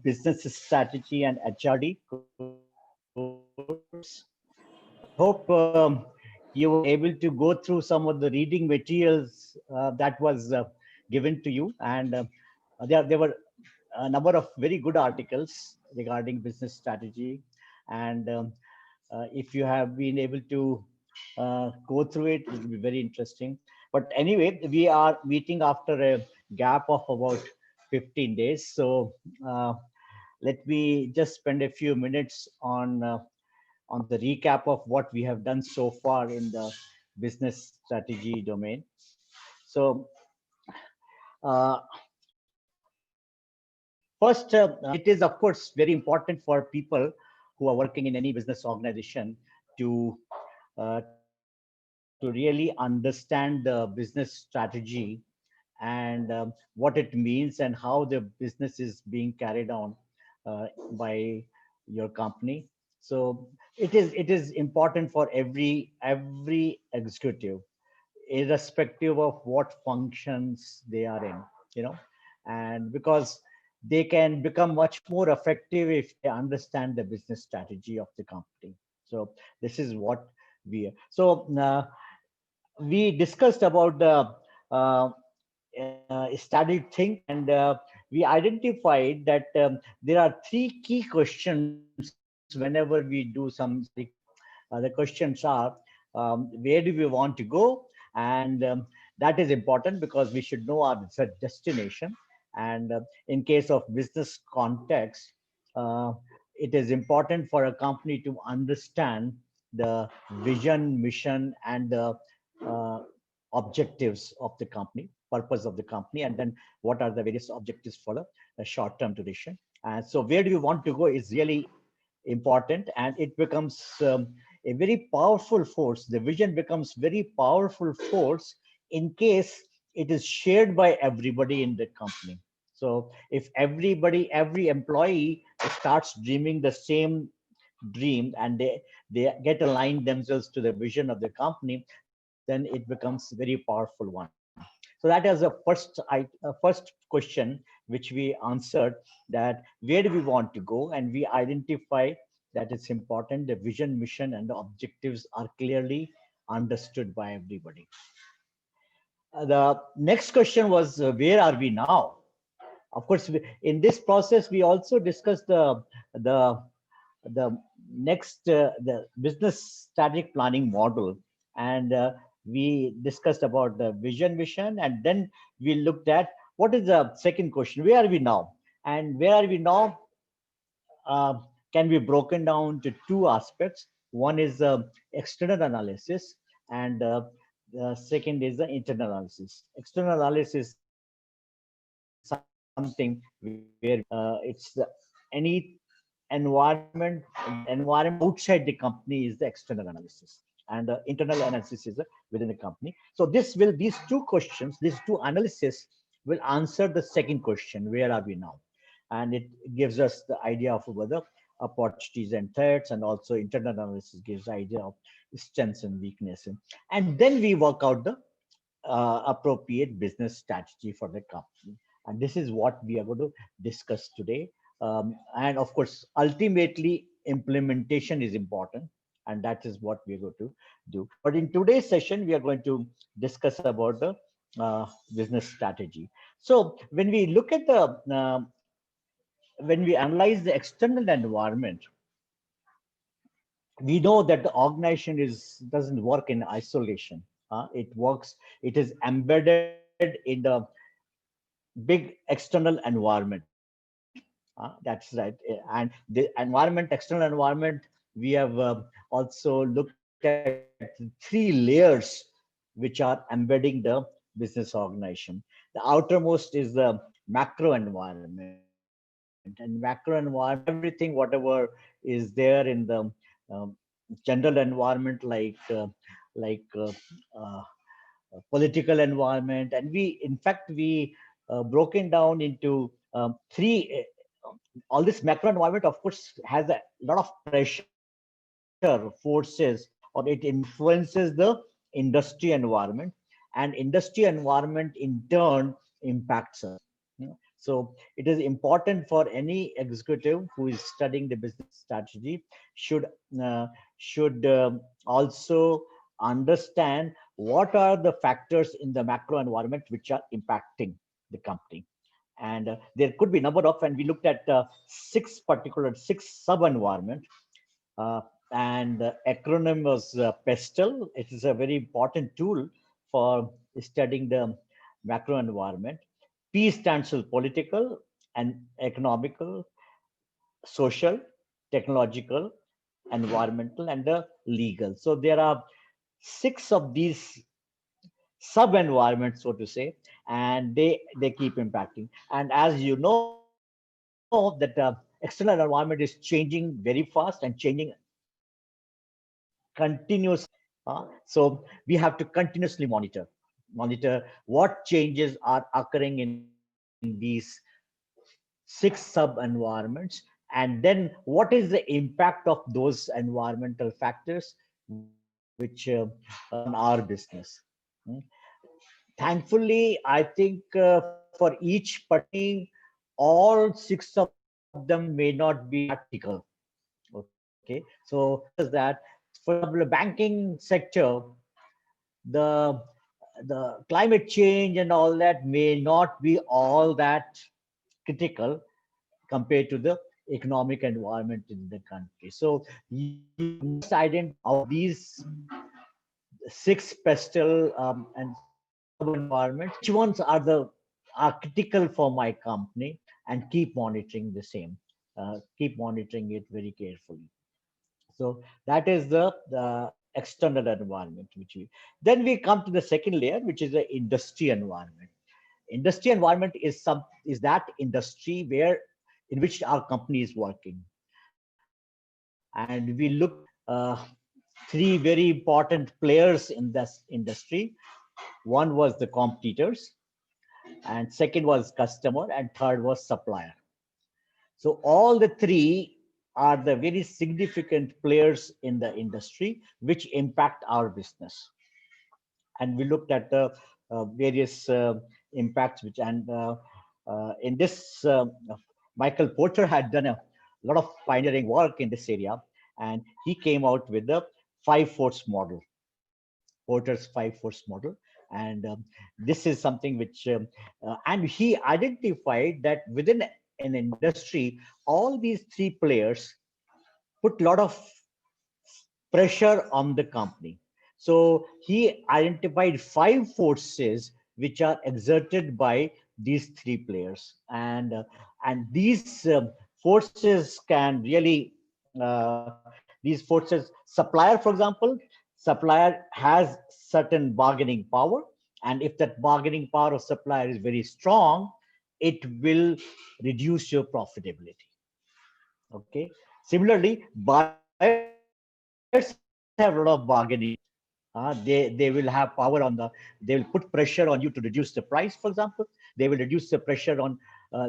Business Strategy and HRD course. I hope you were able to go through some of the reading materials that was given to you, and there were a number of very good articles regarding business strategy. And if you have been able to go through it, it will be very interesting. But anyway, we are meeting after a gap of about 15 days. So let me just spend a few minutes on the recap of what we have done so far in the business strategy domain. So uh, first, it is of course very important for people who are working in any business organization to to really understand the business strategy and what it means and how the business is being carried on by your company. So it is important for every executive, irrespective of what functions they are in, you know, and because they can become much more effective if they understand the business strategy of the company. So this is what we discussed about the studied think, and we identified that there are three key questions whenever we do some study. The questions are, where do we want to go? And that is important because we should know our destination. And in case of business context, uh, it is important for a company to understand the vision, mission, and the uh, objectives of the company, purpose of the company, and then what are the various objectives for the short-term duration. And so where do you want to go is really important, and it becomes a very powerful force. The vision becomes very powerful force in case it is shared by everybody in the company. So if every employee starts dreaming the same dream, and they get aligned themselves to the vision of the company, then it becomes very powerful one. So that is the first question which we answered, that where do we want to go, and we identify that it's important the vision, mission, and the objectives are clearly understood by everybody. The next question was, where are we now? Of course, in this process, we also discussed the the next the business strategic planning model, and we discussed about the vision mission, and then we looked at what is the second question, where are we now. And where are we now uh, can be broken down to two aspects. One is external analysis, and the second is the internal analysis. External analysis is something where it's any environment outside the company is the external analysis, and the internal analysis is within the company. So these two questions, these two analysis will answer the second question, where are we now. And it gives us the idea of whether opportunities and threats, and also internal analysis gives idea of strengths and weaknesses. And then we work out the appropriate business strategy for the company. And this is what we are going to discuss today. And of course, ultimately, implementation is important, and that is what we are going to do. But in today's session, we are going to discuss about the business strategy. So when we analyze the external environment, we know that the organization is doesn't work in isolation. It works. It is embedded in the big external environment. That's right. And the external environment, we have also looked at three layers which are embedding the business organization. The outermost is the macro environment, and macro environment is everything whatever is there in the um, general environment, like political environment. And we broken down into three. All this macro environment, of course, has a lot of pressure forces, or it influences the industry environment, and industry environment in turn impacts us. You know? So it is important for any executive who is studying the business strategy should uh, should also understand what are the factors in the macro environment which are impacting the company. And there could be a number of, and we looked at six sub environment, uh, and the acronym was PESTEL. It is a very important tool for studying the macro environment. P stands for political and economical, social, technological, environmental, and legal. So there are six of these sub environments, so to say, and they keep impacting. And as you know, that external environment is changing very fast and changing continuously. So we have to continuously monitor what changes are occurring in these six sub environments, and then what is the impact of those environmental factors which on our business. Hmm. Thankfully, I think for each company, all six of them may not be practical. Okay, so what does that? For example, the banking sector, the climate change and all that may not be all that critical compared to the economic environment in the country. So you must identify out of these six pestle and sub environments, which ones are the are critical for my company, and keep monitoring the same. Keep monitoring it very carefully. So that is the external environment, which we then we come to the second layer, which is the industry environment. Industry environment is that industry where in which our company is working, and we looked at three very important players in this industry. One was the competitors, and second was customer, and third was supplier. So all the three are the very significant players in the industry which impact our business. And we looked at the various impacts which, and in this, Michael Porter had done a lot of pioneering work in this area, and he came out with the five force model, Porter's five force model. And this is something which, and he identified that within an industry, all these three players put a lot of pressure on the company. So he identified five forces which are exerted by these three players, and these forces can really these forces. Supplier, for example, supplier has certain bargaining power, and if that bargaining power of supplier is very strong, it will reduce your profitability. Okay. Similarly, buyers have a lot of bargaining power. They will have power on the, they will put pressure on you to reduce the price, for example. They will reduce the pressure on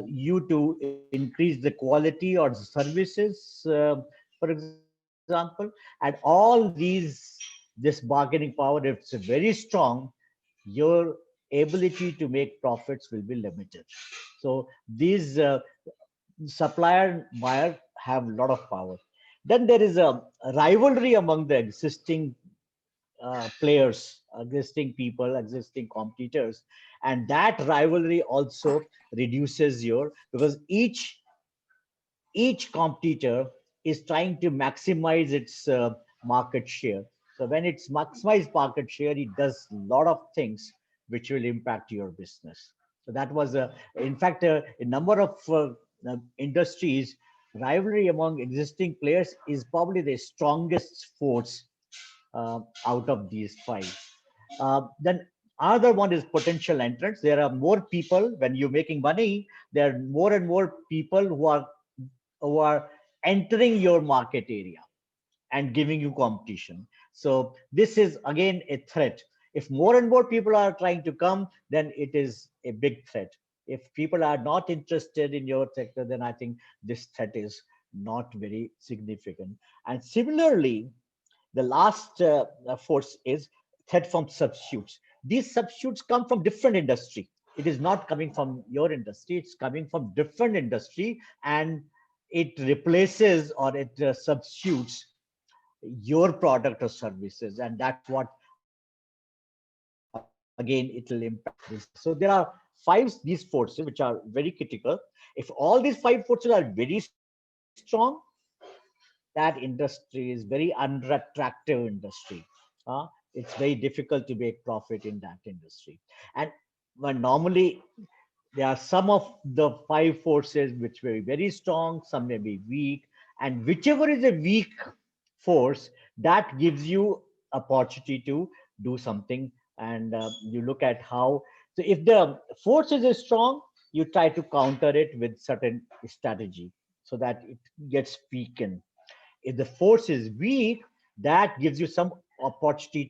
you to increase the quality or services, for example. And all this bargaining power, if it's very strong, your ability to make profits will be limited. So these supplier and buyer have a lot of power. Then there is a rivalry among the existing players, existing people, existing competitors, and that rivalry also reduces your, because each competitor is trying to maximize its market share. So when it's maximized market share, it does a lot of things which will impact your business. So that was in fact, a number of industries, rivalry among existing players is probably the strongest force out of these five. Then another one is potential entrants. There are more people when you're making money. There are more and more people who are entering your market area and giving you competition. So this is again a threat. If more and more people are trying to come, then it is a big threat. If people are not interested in your sector, then I think this threat is not very significant. And similarly, the last force is threat from substitutes. These substitutes come from different industry. it is not coming from your industry, it's coming from different industry, and it replaces or it substitutes your product or services, and that's what again it will impact business. So there are five these forces which are very critical. If all these five forces are very strong, that industry is very unattractive industry. It's very difficult to make profit in that industry. And well, normally there are some of the five forces which may be very strong, some may be weak, and whichever is a weak force, that gives you opportunity to do something. And you look at how, so if the force is strong, you try to counter it with certain strategy so that it gets weakened. If the force is weak, that gives you some opportunity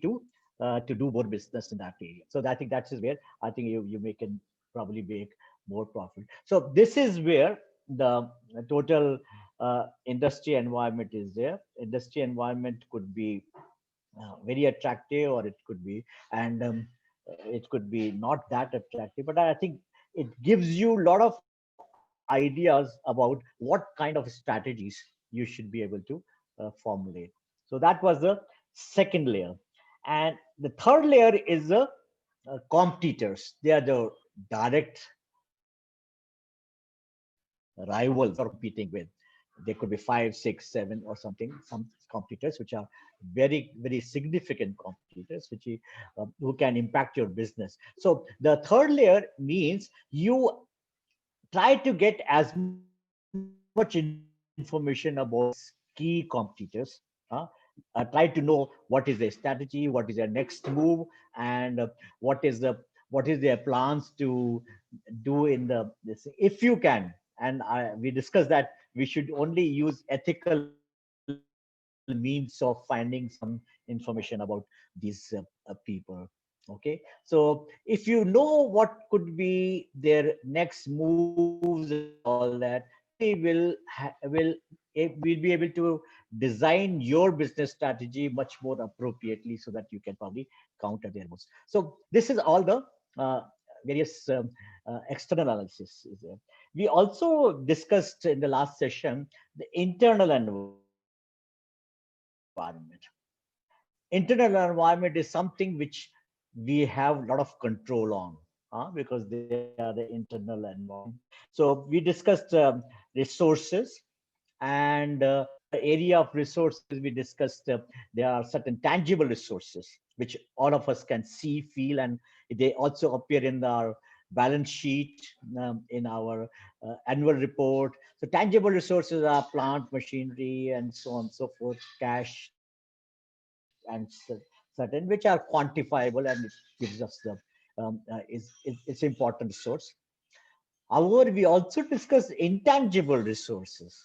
to do more business in that area. So I think that is where I think you can probably make more profit. So this is where the total industry environment is there. Industry environment could be very attractive, or it could be, and it could be not that attractive. But I think it gives you a lot of ideas about what kind of strategies you should be able to formulate. So that was the second layer. And the third layer is the competitors. They are the direct rivals you're competing with. They could be 5, 6, 7 or something, some competitors which are very, very significant competitors, which who can impact your business. So the third layer means you try to get as much information about key competitors. uh, Try to know what is their strategy, what is their next move, and what is the what is their plans to do in the this, if you can. And we discussed that we should only use ethical means of finding some information about these people. Okay, so if you know what could be their next moves and all that, probably will be able to design your business strategy much more appropriately, so that you can probably counter their moves. So this is all the various external analysis is there. We also discussed in the last session the internal environment. Internal environment is something which we have a lot of control on, because they are the internal environment. So we discussed resources, and in the area of resources we discussed there are certain tangible resources which all of us can see, feel, and they also appear in our balance sheet, in our annual report. So tangible resources are plant, machinery, and so on and so forth, cash, and certain which are quantifiable, and it gives us the it's important resource. However, we also discuss intangible resources.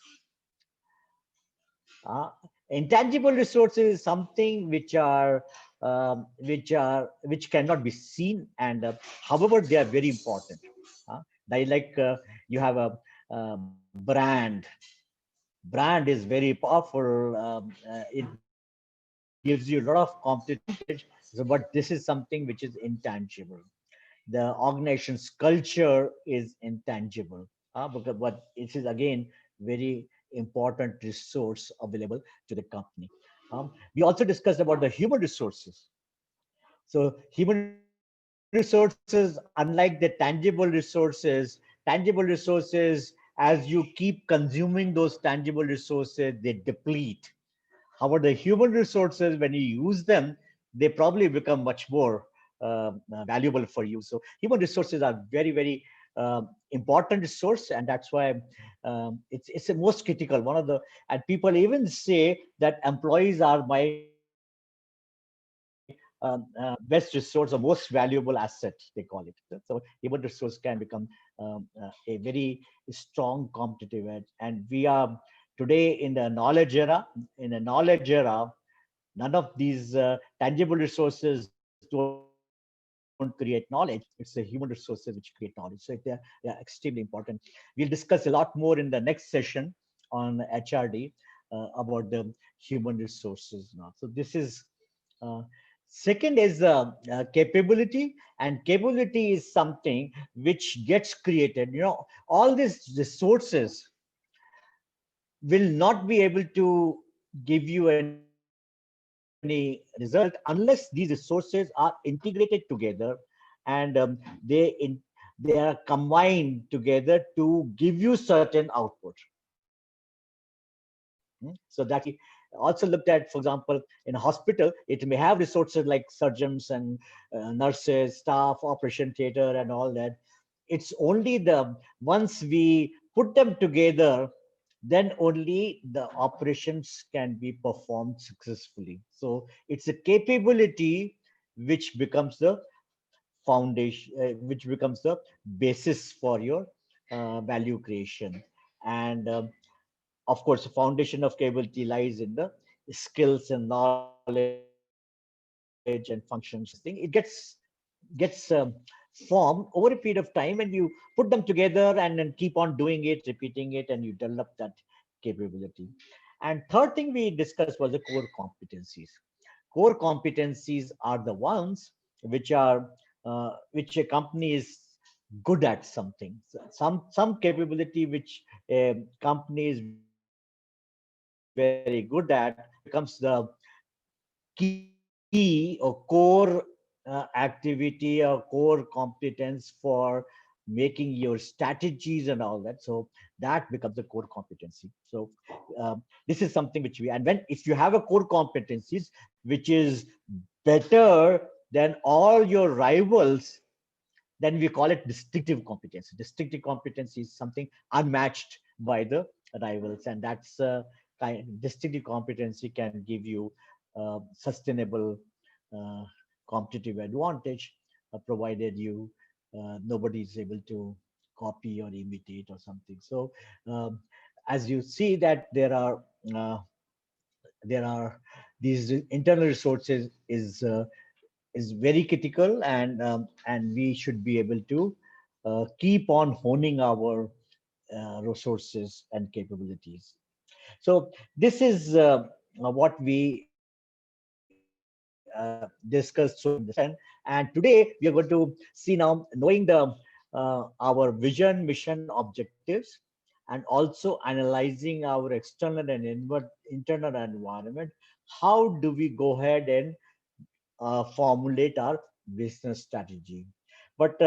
uh, Intangible resources is something which cannot be seen, and however they are very important. They like you have a, brand. Brand is very powerful. It gives you a lot of competitive advantage. So, but this is something which is intangible. The organization's culture is intangible, but it is again very important resource available to the company. We also discussed about the human resources. So human resources, unlike the tangible resources, as you keep consuming those tangible resources, they deplete. However, the human resources, when you use them, they probably become much more valuable for you. So human resources are very, very important resource, and that's why it's the most critical. One of the, and people even say that employees are my best resource or most valuable asset. They call it. So human resource can become a very strong competitive edge, and we are today in the knowledge era. In a knowledge era, none of these tangible resources don't create knowledge. It's the human resources which create knowledge. So they are extremely important. We'll discuss a lot more in the next session on HRD about the human resources now. So this is Second is capability, and capability is something which gets created. All these resources will not be able to give you any result unless these resources are integrated together, and they are combined together to give you certain output. So that we also looked at, for example, in a hospital, it may have resources like surgeons and nurses, staff, operation theater, and all that. It's only once we put them together, then only the operations can be performed successfully. So it's a capability which becomes the foundation, which becomes the basis for your value creation. And of course, the foundation of capability lies in the skills and knowledge and functions. Thing it gets formed over a period of time, and you put them together and then keep on doing it, repeating it, and you develop that capability. And third thing we discussed was the core competencies. Core competencies are the ones which are which a company is good at something. Some capability which a company is very good at becomes the key or core activity or core competence for making your strategies and all that. So that becomes the core competency. So this is something which we, and when if you have a core competencies which is better than all your rivals, then we call it distinctive competency. Distinctive competency is something unmatched by the rivals, and that's distinctive competency can give you sustainable uh, competitive advantage, provided nobody is able to copy or imitate or something. So um, as you see that uh, there are these internal resources is very critical, and we should be able to keep on honing our resources and capabilities. So this is what we discussed so far in the session. And today we are going to see now, knowing our vision, mission, objectives, and also analyzing our external and internal environment. How do we go ahead and formulate our business strategy? But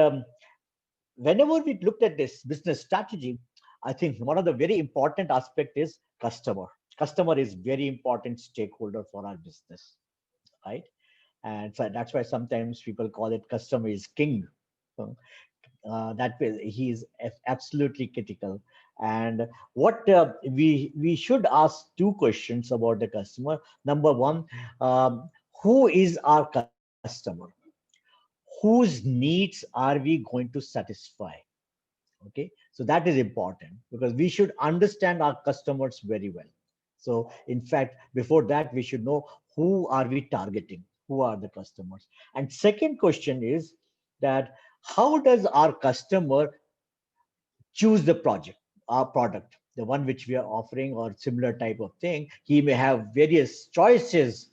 whenever we looked at this business strategy, I think one of the very important aspect is customer. Customer is very important stakeholder for our business, right? And so that's why sometimes people call it customer is king. So, that way he is absolutely critical. And what we should ask two questions about the customer. Number one, who is our customer? Whose needs are we going to satisfy? Okay, so that is important because we should understand our customers very well. So in fact, before that, we should know who are we targeting, who are the customers. And second question is that how does our customer choose the project, our product, the one which we are offering or similar type of thing? He may have various choices.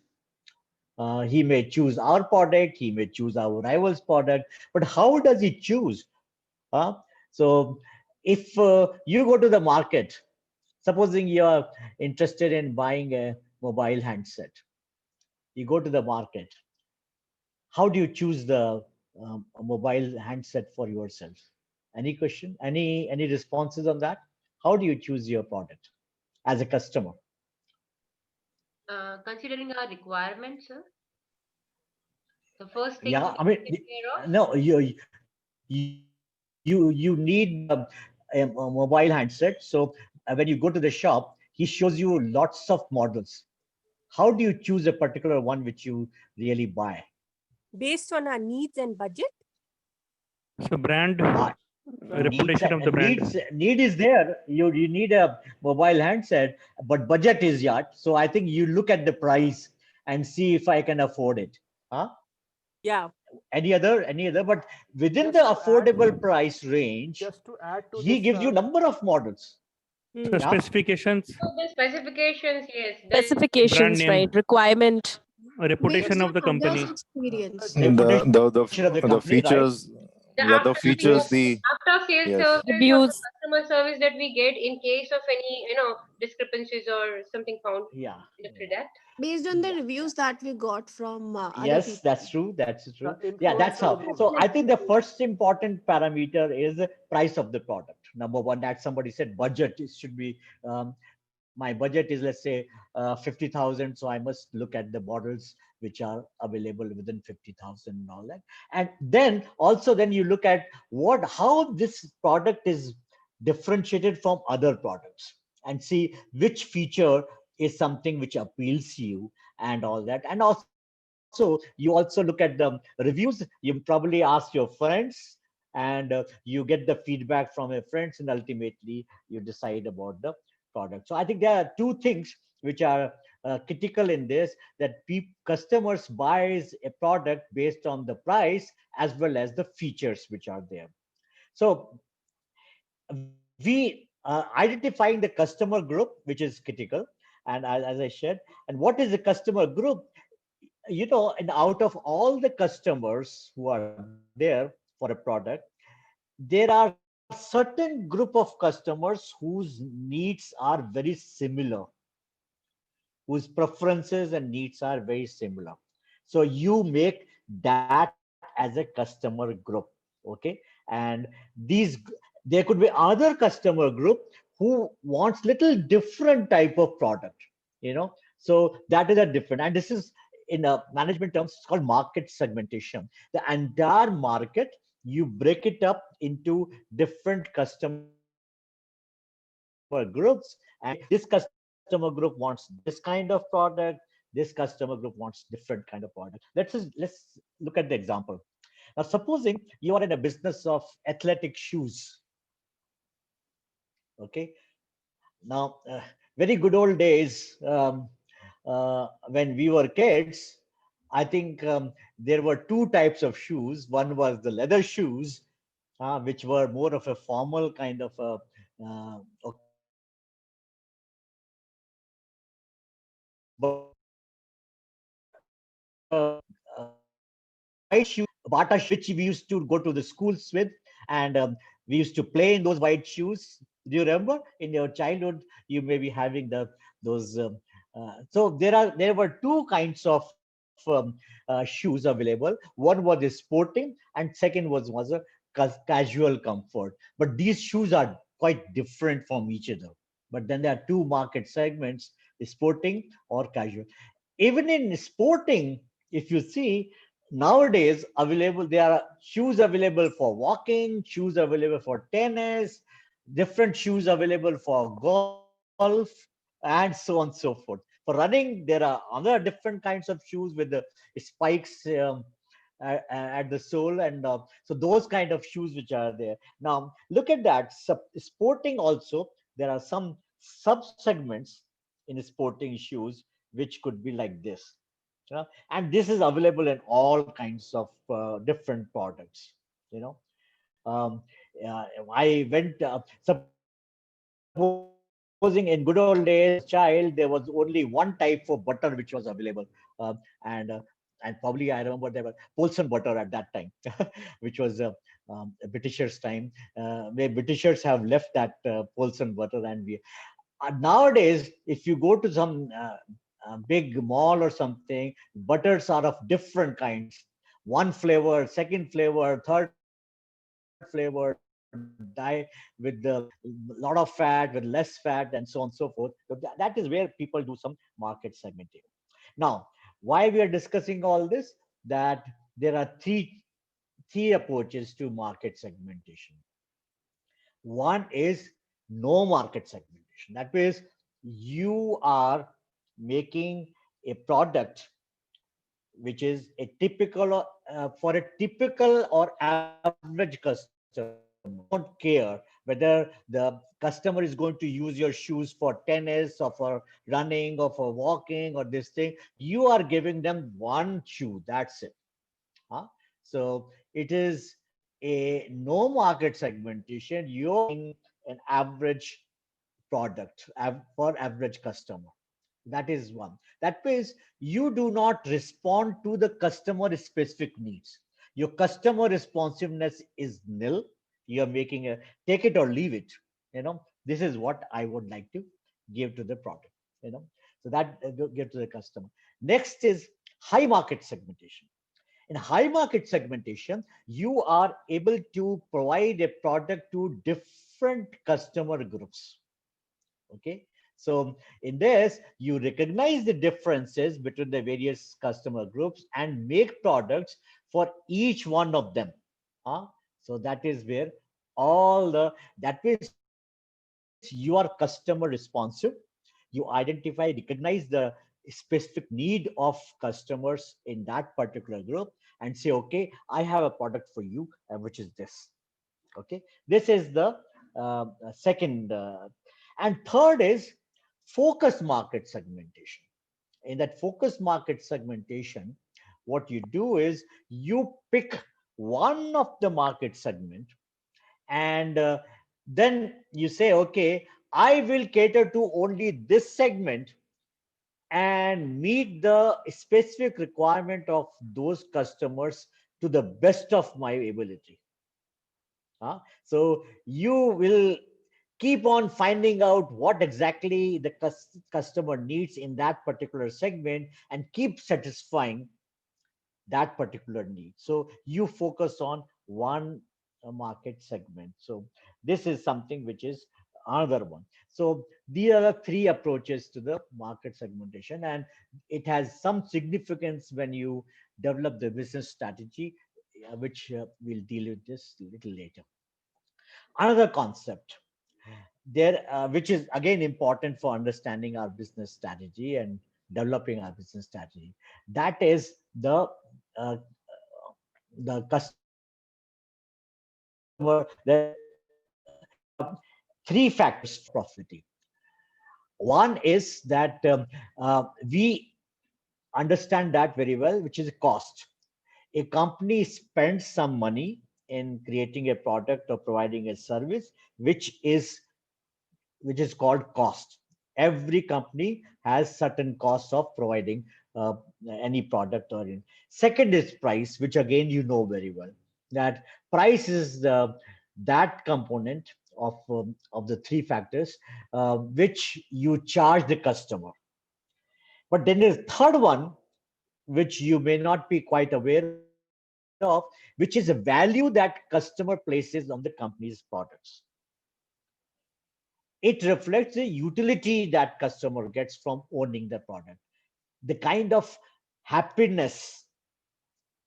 He may choose our product, he may choose our rival's product, but how does he choose? So if you go to the market, supposing you are interested in buying a mobile handset, you go to the market. How do you choose the mobile handset for yourself? Any question? Any responses on that? How do you choose your product as a customer? Considering our requirements, sir, the first thing to Yeah, be I mean, taken care of. no, you need a mobile handset. So when you go to the shop, he shows you lots of models. How do you choose a particular one which you really buy? Based on our needs and budget. So brand, uh, needs reputation of the and brand. need is there. You need a mobile handset, but budget is yet. So I think you look at the price and see if I can afford it. Huh? Yeah. Any other, but within the Just to add, affordable price range, just to add to he this, gives you number of models. So Hmm. Yeah, specifications, So the specifications, yes, the brand Specifications, name. right? Requirement. reputation Based of the on company. others' experience. Reputation The of the company, right? features, The yeah, the after features, sales, the after sales yes. service or the Reviews. customer service that we get in case of any, discrepancies or something found Yeah. in the product. Based on the Yeah. reviews that we got from other Yes, people. that's true. That's true. The Yeah, that's influencer how. reviews. So I think the first important parameter is the price of the product. Number one, that somebody said budget should be. My budget is, let's say, 50,000. So I must look at the models which are available within 50,000 and all that. And then also, then you look at how this product is differentiated from other products and see which feature is something which appeals to you and all that. And also you also look at the reviews. You probably ask your friends, and you get the feedback from your friends, and ultimately you decide about the product. So I think there are two things which are critical in this, that customers buys a product based on the price as well as the features which are there. So we identifying the customer group, which is critical, and as I said, and what is the customer group? And out of all the customers who are there for a product, there are certain group of customers whose needs are very similar, whose preferences and needs are very similar. So you make that as a customer group. Okay. And there could be other customer group who wants little different type of product, so that is a different, and this is in a management terms, it's called market segmentation. The entire market, you break it up into different customer groups, and say this customer group wants this kind of product, this customer group wants different kind of product. Let's look at the example. Now supposing you are in a business of athletic shoes. Okay. Now very good old days, when we were kids, I think there were two types of shoes. One was the leather shoes, which were more of a formal kind of a occasion. But white shoes, Bata shoes, which we used to go to the schools with, and we used to play in those white shoes. Do you remember in your childhood? You may be having those. So there were two kinds of shoes available. One was a sporting, and second was a casual comfort. But these shoes are quite different from each other. But then there are two market segments: sporting or casual. Even in sporting, if you see, nowadays available, there are shoes available for walking, shoes available for tennis, different shoes available for golf, and so on so forth. For running, there are other different kinds of shoes with the spikes at the sole, and so those kind of shoes which are there. Now look at that. Sporting also, there are some sub segments in sporting shoes which could be like this. And this is available in all kinds of different products. you know um, I went, supposing in good old days when I was a child, there was only one type of butter which was available. And probably I remember there was Polson butter at that time, which was Britishers time, where Britishers have left that Polson butter, and we nowadays, if you go to some big mall or something, butters are of different kinds. One flavor, second flavor, third flavor, with the lot of fat, with less fat, and so on and so forth. So that is where people do some market segmenting. Now, why we are discussing all this? That there are three approaches to market segmentation. One is no market segmentation. That means you are making a product which is a typical for a typical or average customer. Don't care whether the customer is going to use your shoes for tennis or for running or for walking or this thing. You are giving them one shoe. That's it. Huh? So it is a no market segmentation. You're an average product for average customer. That is one. That means you do not respond to the customer specific needs. Your customer responsiveness is nil. You're making a take it or leave it. This is what I would like to give to the product. So that give to the customer. Next is high market segmentation. In high market segmentation, you are able to provide a product to different customer groups. Okay. So in this, you recognize the differences between the various customer groups and make products for each one of them. So that is where that means you are customer responsive. You identify, recognize the specific need of customers in that particular group and say, okay, I have a product for you, which is this. Okay. This is the second. And third is focus market segmentation. In that focus market segmentation, what you do is you pick one of the market segment, and then you say, okay, I will cater to only this segment and meet the specific requirement of those customers to the best of my ability. So you will keep on finding out what exactly the customer needs in that particular segment and keep satisfying that particular need. So you focus on one market segment. So this is something which is another one. So these are the three approaches to the market segmentation, and it has some significance when you develop the business strategy, which we'll deal with this a little later. Another concept there, which is again important for understanding our business strategy and developing our business strategy, that is uh, the customer. There are three factors for profiting. One is that we understand that very well, which is cost. A company spends some money in creating a product or providing a service, which is called cost. Every company has certain costs of providing uh, any product or in. Second is price, which again you know very well. That price is that component of the three factors which you charge the customer. But then there's third one, which you may not be quite aware of, which is a value that customer places on the company's products. It reflects the utility that customer gets from owning the product, the kind of happiness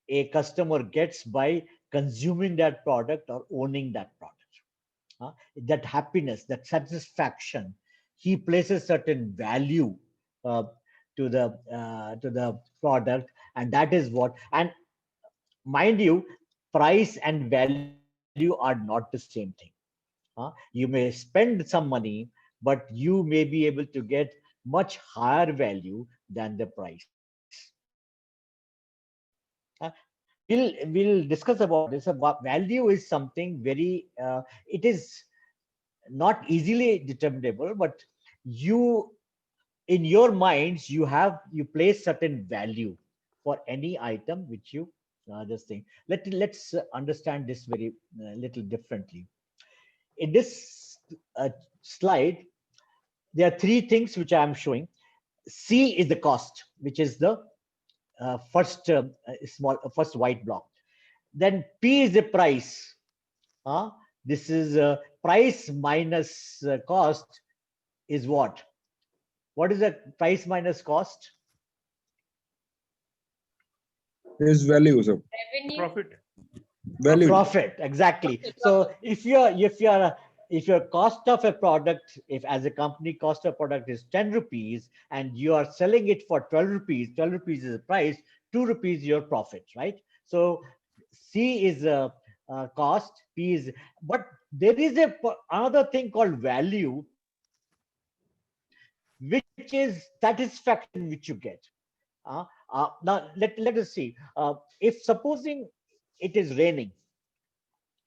a customer gets by consuming that product or owning that product. That happiness, that satisfaction, he places certain value uh, to the product, and that is what. And mind you, price and value are not the same thing. You may spend some money, but you may be able to get much higher value than the price. We'll discuss about this. Value is something very. It is not easily determinable, but you, in your minds, you place certain value for any item which you this thing. Let's understand this very little differently. In this slide, there are three things which I am showing. C is the cost, which is the first white block. Then P is the price. This is price minus cost is what? What is the price minus cost? His value, sir. Revenue. Profit. Value. Profit, exactly. So if your cost of a product, if as a company cost of product is 10 rupees and you are selling it for 12 rupees, 12 rupees is the price, 2 rupees your profit, right? So C is cost, P is, but there is another thing called value, which is satisfaction which you get. Now let us see. If supposing it is raining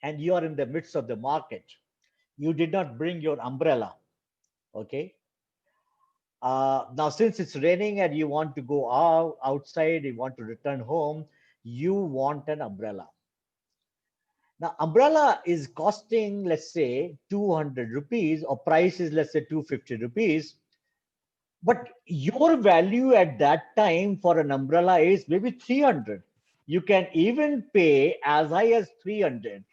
and you are in the midst of the market, you did not bring your umbrella, okay? Now, since it's raining and you want to go outside, you want to return home, you want an umbrella. Now, umbrella is costing, let's say, 200 rupees, or price is, let's say, 250 rupees. But your value at that time for an umbrella is maybe 300. You can even pay as high as 300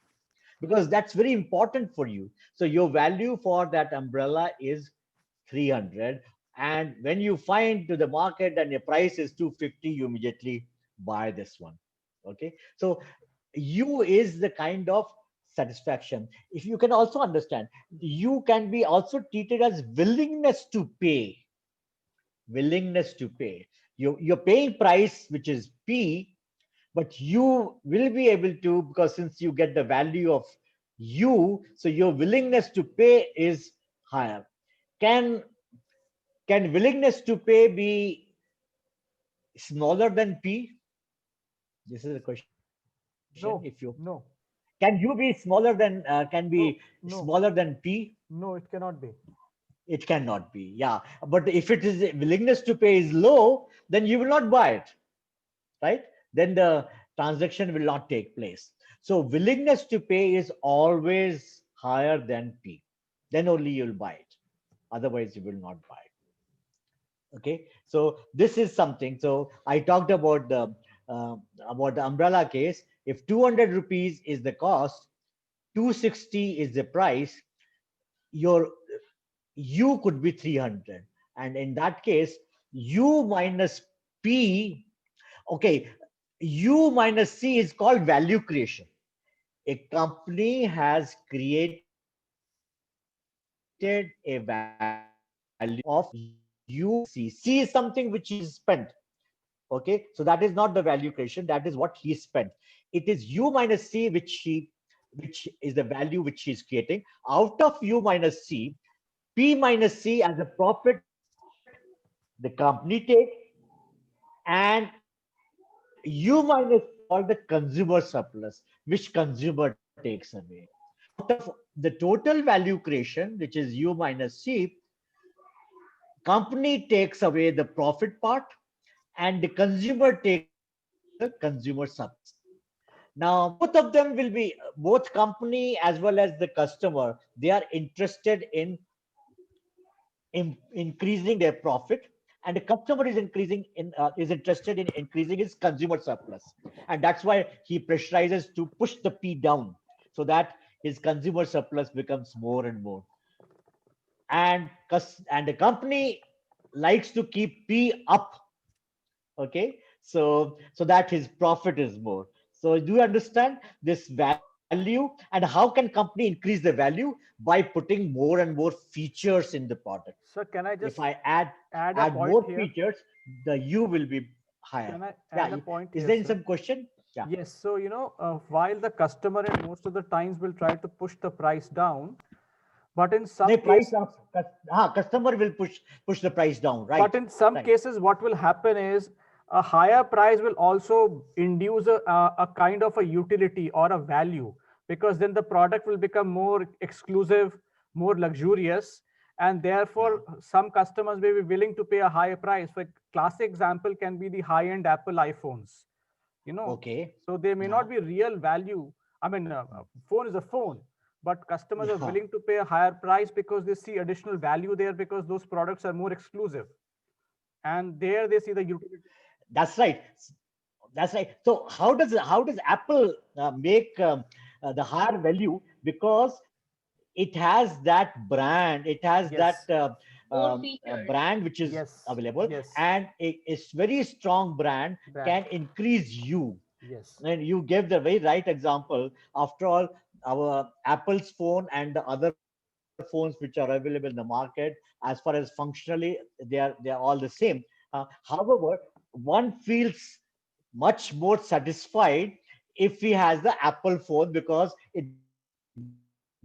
because that's very important for you. So your value for that umbrella is 300. And when you find to the market and your price is 250, you immediately buy this one. Okay. So you is the kind of satisfaction. If you can also understand, you can be also treated as willingness to pay. Willingness to pay. You're paying price, which is P, but you will be able to, because since you get the value of you, so your willingness to pay is higher. Can willingness to pay be smaller than P? This is a question. No, If you no, can you be smaller than can be no. smaller than P? no, it cannot be. It cannot be. Yeah, but if it is willingness to pay is low, then you will not buy it, right? Then the transaction will not take place. So willingness to pay is always higher than P. Then only you'll buy it. Otherwise, you will not buy it. Okay. So this is something. So I talked about the umbrella case. If 200 rupees is the cost, 260 is the price, your U could be 300. And in that case, U minus P, okay, U minus C is called value creation. A company has created a value of U. C is something which is spent. Okay, so that is not the value creation. That is what he spent. It is U minus C which is the value which he is creating. Out of U minus C, P minus C as a profit the company takes, and U minus called the consumer surplus, which consumer takes away. Out of the total value creation, which is U minus C, company takes away the profit part and the consumer takes the consumer surplus. Now, both of them will be, both company as well as the customer, they are interested in increasing their profit, and the customer is interested in increasing his consumer surplus, and that's why he pressurizes to push the P down so that his consumer surplus becomes more and more, and the company likes to keep P up. Okay, so that his profit is more. So do you understand this value, and how can company increase the value? By putting more and more features in the product. Sir, can I If just I add a add point more here? features, the U will be higher. Can I Yeah. add a point Is here, there sir? some question? Yeah. Yes. So, while the customer in most of the times will try to push the price down, but in The some price cases, of customer will push the price down, right? but in some Right. cases, what will happen is a higher price will also induce a kind of a utility or a value, because then the product will become more exclusive, more luxurious, and therefore some customers may be willing to pay a higher price. For classic example can be the high-end Apple iPhones. Okay. So there may not be real value. I mean, phone is a phone, but customers are Yeah. willing to pay a higher price because they see additional value there, because those products are more exclusive, and there they see the utility. That's right. That's right. So how does Apple make the higher value? Because it has that brand, it has that Yes, More features. brand which is yes, available, yes, and a very strong brand brand, can increase you. yes, And you gave the very right example. After all, our Apple's phone and the other phones which are available in the market, as far as functionally, they are all the same. However, one feels much more satisfied if he has the Apple phone, because it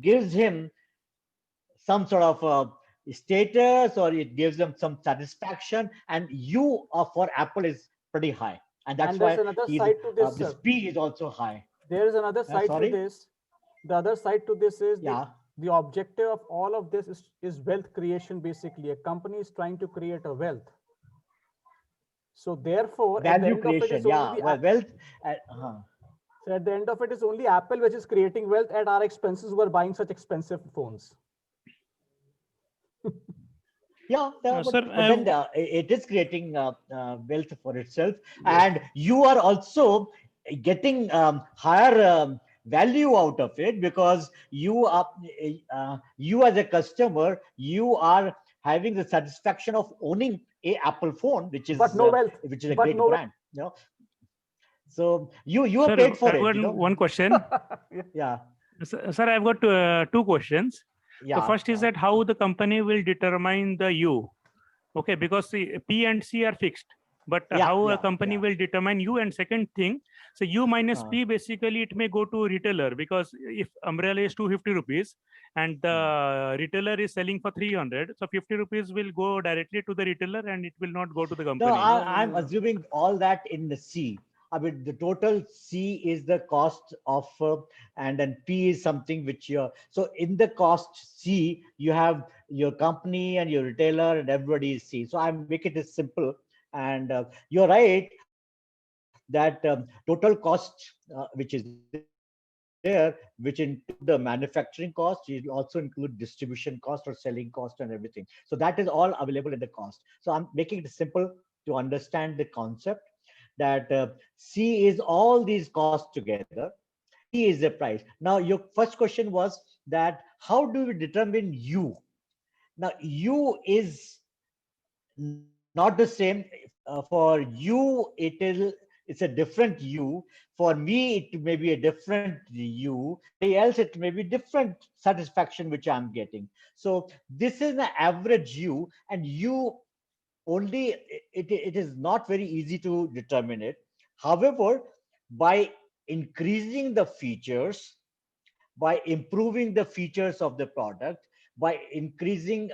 gives him some sort of status, or it gives them some satisfaction, and you for Apple is pretty high, and that's and why there's another he's side to this, this sir. P is also high. There is another side to Sorry. this. The other side to this is Yeah. the objective of all of this is wealth creation. Basically, a company is trying to create a wealth. So therefore, at the Value end of it is creation, only yeah. the Well, wealth. so at the end of it is only Apple which is creating wealth at our expenses who are buying such expensive phones. Yeah, but, Sir, but then it is creating wealth for itself, and you are also getting higher value out of it, because you are you as a customer, you are having the satisfaction of owning a Apple phone, which But is no wealth. which is a But great no wealth. brand, you know. So you are sir, paid for I've it, got you know. one question. Yeah, Sir, I've got two questions. yeah. The first is that how the company will determine the U. Okay, because see, P and C are fixed, but how a company will determine U? And second thing, so U minus P, basically it may go to retailer, because if umbrella is 250 rupees and the retailer is selling for 300, so 50 rupees will go directly to the retailer and it will not go to the company. No, I'm assuming all that in the C. I mean, the total C is the cost of, and then P is something which you're, so in the cost C, you have your company and your retailer and everybody is C. So I make it as simple. And you're right that total cost, which is there, which include the manufacturing cost, it will also include distribution cost or selling cost and everything. So that is all available in the cost. So I'm making it simple to understand the concept that C is all these costs together. P is the price. Now, your first question was that how do we determine U? Now, U is not the same. For you, it's a different U. For me, it may be a different U. Else, it may be different satisfaction which I'm getting. So this is an average U, and U only, it is not very easy to determine it. However, by increasing the features, by improving the features of the product, by improving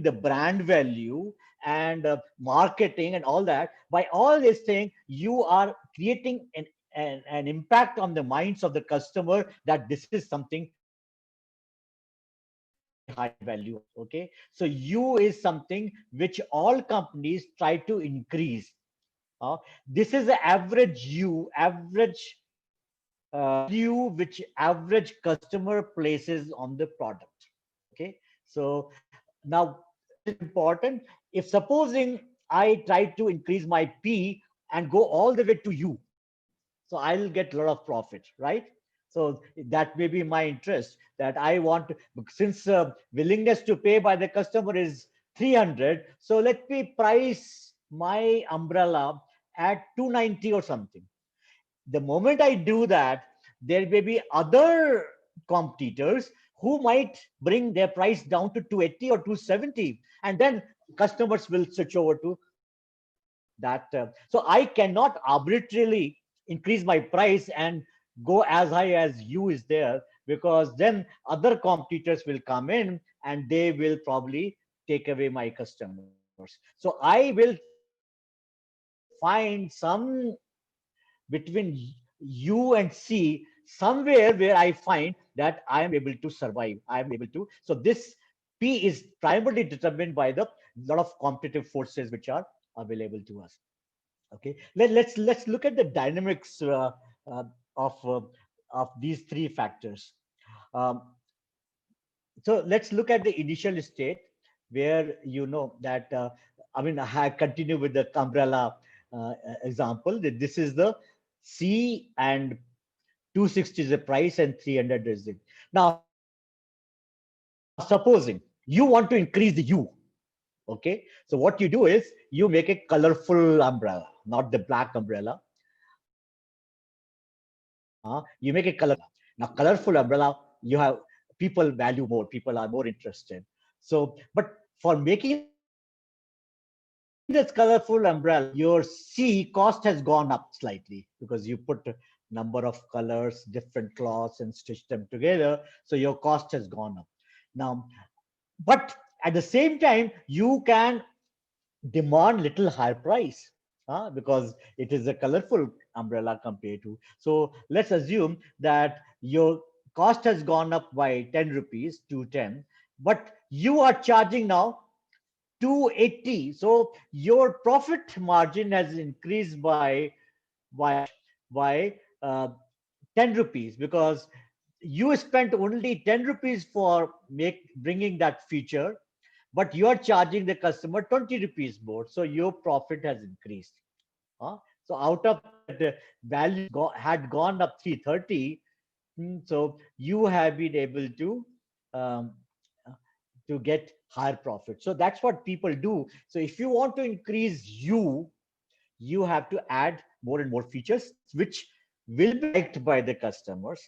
the brand value and marketing and all that, by all these things, you are creating an impact on the minds of the customer that this is something high value. Okay, so U is something which all companies try to increase. This is the average U, average value which average customer places on the product. Okay, so now it's important. If supposing I try to increase my P and go all the way to U, so I'll get a lot of profit, right? So that may be my interest, that I want to, since willingness to pay by the customer is 300, so let me price my umbrella at 290 or something. The moment I do that, there may be other competitors who might bring their price down to 280 or 270, and then customers will switch over to that. So I cannot arbitrarily increase my price and go as high as U is there, because then other competitors will come in and they will probably take away my customers. So I will find some between U and C, somewhere where I find that I am able to survive. I am able to. So this P is primarily determined by the lot of competitive forces which are available to us. Okay, let's look at the dynamics uh, of these three factors. Um, so let's look at the initial state where you know that I mean I continue with the umbrella example. That this is the C and 260 is the price and 300 is it. Now supposing you want to increase the U. Okay, so what you do is you make a colorful umbrella, not the black umbrella. You make a color. Now colorful umbrella, you have people value more, people are more interested. So but for making this colorful umbrella, your C cost has gone up slightly because you put a number of colors, different cloths and stitch them together, so your cost has gone up. Now but at the same time you can demand little higher price because it is a colorful umbrella compared to. So let's assume that your cost has gone up by 10 rupees to 10, but you are charging now 280. So your profit margin has increased by by 10 rupees, because you spent only 10 rupees for bringing that feature, but you are charging the customer 20 rupees more. So your profit has increased. So out of the value had gone up 330. So you have been able um, to get higher profit. So that's what people do. So if you want to increase you have to add more and more features, which will be liked by the customers.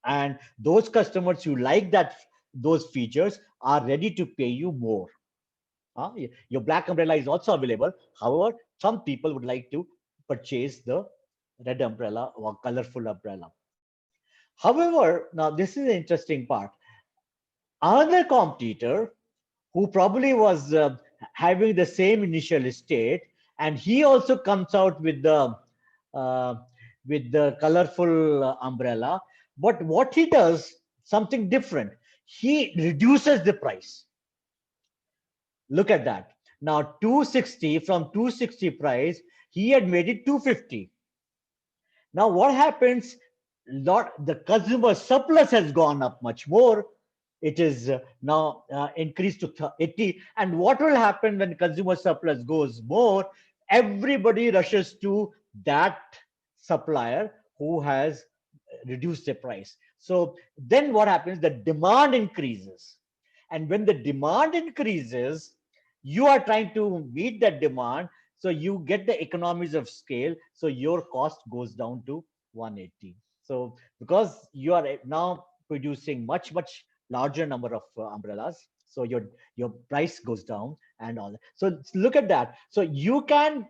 And those customers who like those features are ready to pay you more. Your black umbrella is also available. However, some people would like to purchase the red umbrella or colorful umbrella. However, now this is the interesting part. Another competitor who probably was having the same initial state, and he also comes out uh, with the colorful umbrella, but what he does something different. He reduces the price. Look at that. Now 260, from 260 price, he had made it 250. Now what happens? The consumer surplus has gone up much more. It is now increased to 80. And what will happen when consumer surplus goes more? Everybody rushes to that supplier who has reduced the price. So then what happens? The demand increases. And when the demand increases, you are trying to meet that demand. So you get the economies of scale. So your cost goes down to 180. So because you are now producing much larger number of umbrellas, so your price goes down and all that. So look at that. So you can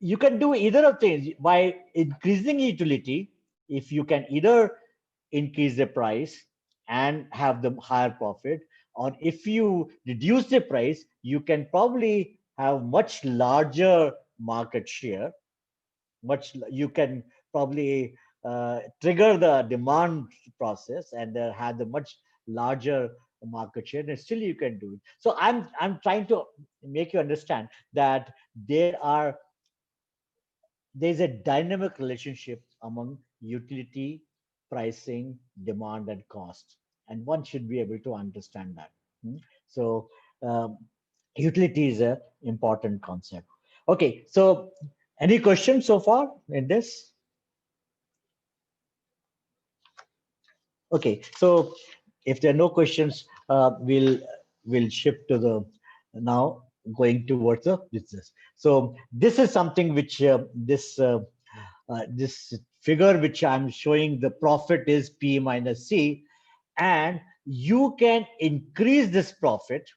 do either of things by increasing utility. If you can either increase the price and have the higher profit, or if you reduce the price, you can probably have much larger market share. You can probably trigger the demand process and have the much larger market share, and still you can do it. So I'm trying to make you understand that there's a dynamic relationship among utility, pricing, demand, and cost, and one should be able to understand that. So um, utility is an important concept. Okay, so any questions so far in this? Okay, so if there are no questions, we'll shift to the now going towards the business. So this is something which this figure which I'm showing, the profit is P minus C, and you can increase this profit.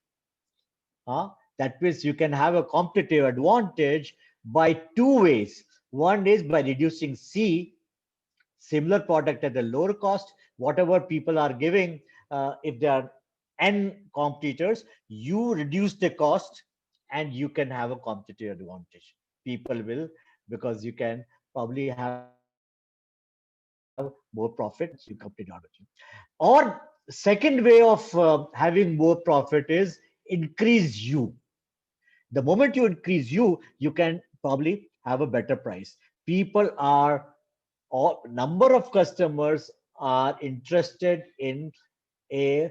That means you can have a competitive advantage by two ways. One is by reducing C, similar product at a lower cost, whatever people are giving. If there are n competitors, you reduce the cost and you can have a competitive advantage. People will, because you can probably have more profit, you compete advantage. Or second way of having more profit is increase you. The moment you increase you can probably have a better price. People are, or number of customers are interested in a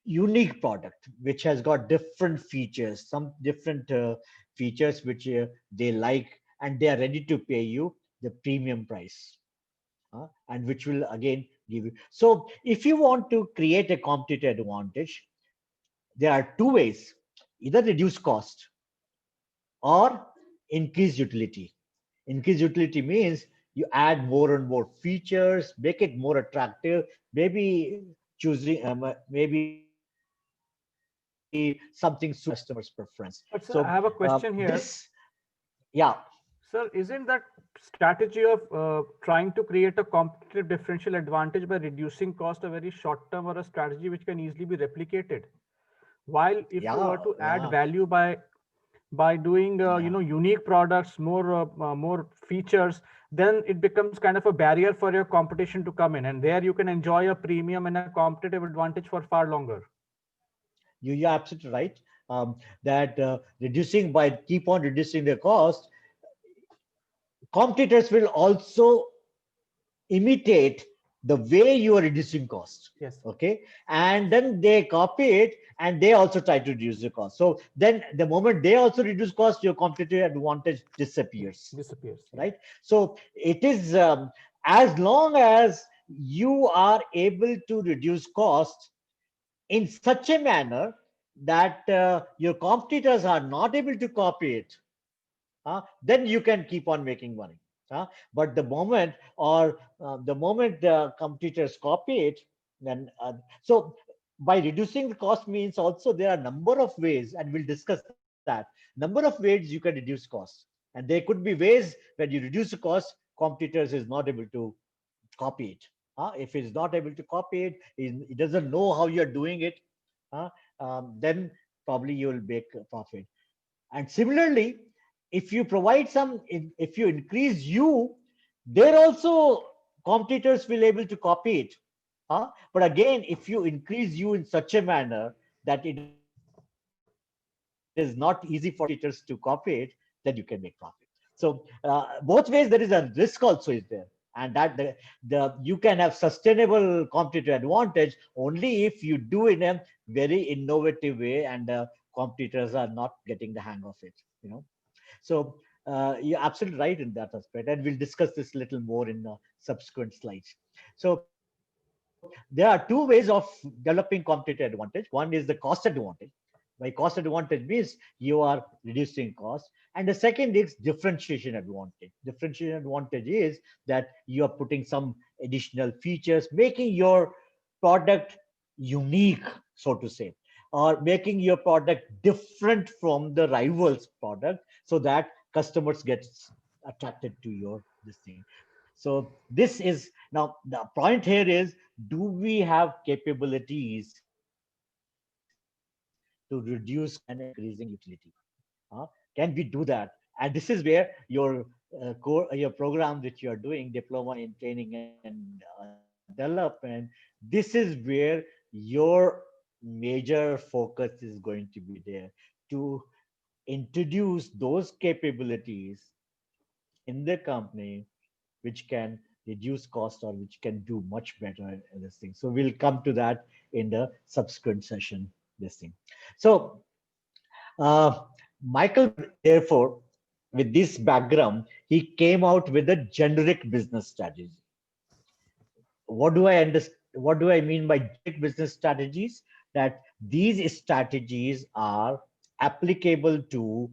unique product which has got different features, some different features which they like, and they are ready to pay you the premium price, and which will again give you. So if you want to create a competitive advantage, there are two ways: either reduce cost or increase utility. Increase utility means you add more and more features, make it more attractive, maybe choosing maybe something suits customers' preference. But sir, So I have a question here. Yeah. Sir, isn't that strategy of trying to create a competitive differential advantage by reducing cost a very short term, or a strategy which can easily be replicated? While if you were to add value by by doing Yeah. unique products, more features, then it becomes kind of a barrier for your competition to come in, and there you can enjoy a premium and a competitive advantage for far longer. You're absolutely right. That reducing by keep on reducing the cost, competitors will also imitate the way you are reducing cost. Yes, Okay, and then they copy it and they also try to reduce the cost. So then the moment they also reduce cost, your competitive advantage disappears, disappears. Yeah. right? So it is as long as you are able to reduce cost in such a manner that your competitors are not able to copy it, then you can keep on making money. But the moment the competitors copy it, then so by reducing the cost means also there are a number of ways, and we'll discuss that number of ways you can reduce cost. And there could be ways when you reduce the cost, competitors is not able to copy it. If it's not able to copy it, it doesn't know how you're doing it, then probably you will make a profit. And similarly, if you provide some, if you increase you, there also competitors will able to copy it. But again, if you increase you in such a manner that it is not easy for competitors to copy it, then you can make profit. So both ways there is a risk also is there, and that the you can have sustainable competitive advantage only if you do in a very innovative way and competitors are not getting the hang of it. So you're absolutely right in that aspect, and we'll discuss this a little more in subsequent slides. So there are two ways of developing competitive advantage. One is the cost advantage. By cost advantage means you are reducing cost. And the second is differentiation advantage. Differentiation advantage is that you are putting some additional features, making your product unique, so to say, or making your product different from the rival's product so that customers get attracted to your this thing. So this is now the point here is, do we have capabilities to reduce cost and increasing utility? Can we do that? And this is where your your program which you are doing, diploma in training and development, this is where your major focus is going to be there, to introduce those capabilities in the company which can reduce cost or which can do much better in this thing. So we'll come to that in the subsequent session, this thing. So uh, Michael, therefore, with this background, he came out with a generic business strategy. What do I understand? What do I mean by generic business strategies? That these strategies are applicable to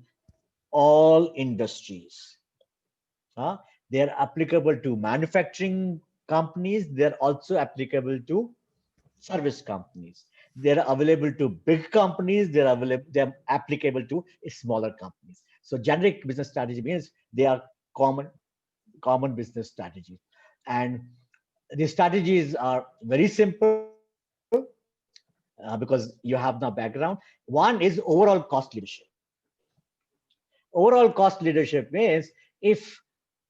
all industries. They are applicable to manufacturing companies. They're also applicable to service companies. They're available to big companies. They're applicable to smaller companies. So generic business strategy means they are common business strategies. And the strategies are very simple because you have now background. One is overall cost leadership. Overall cost leadership means if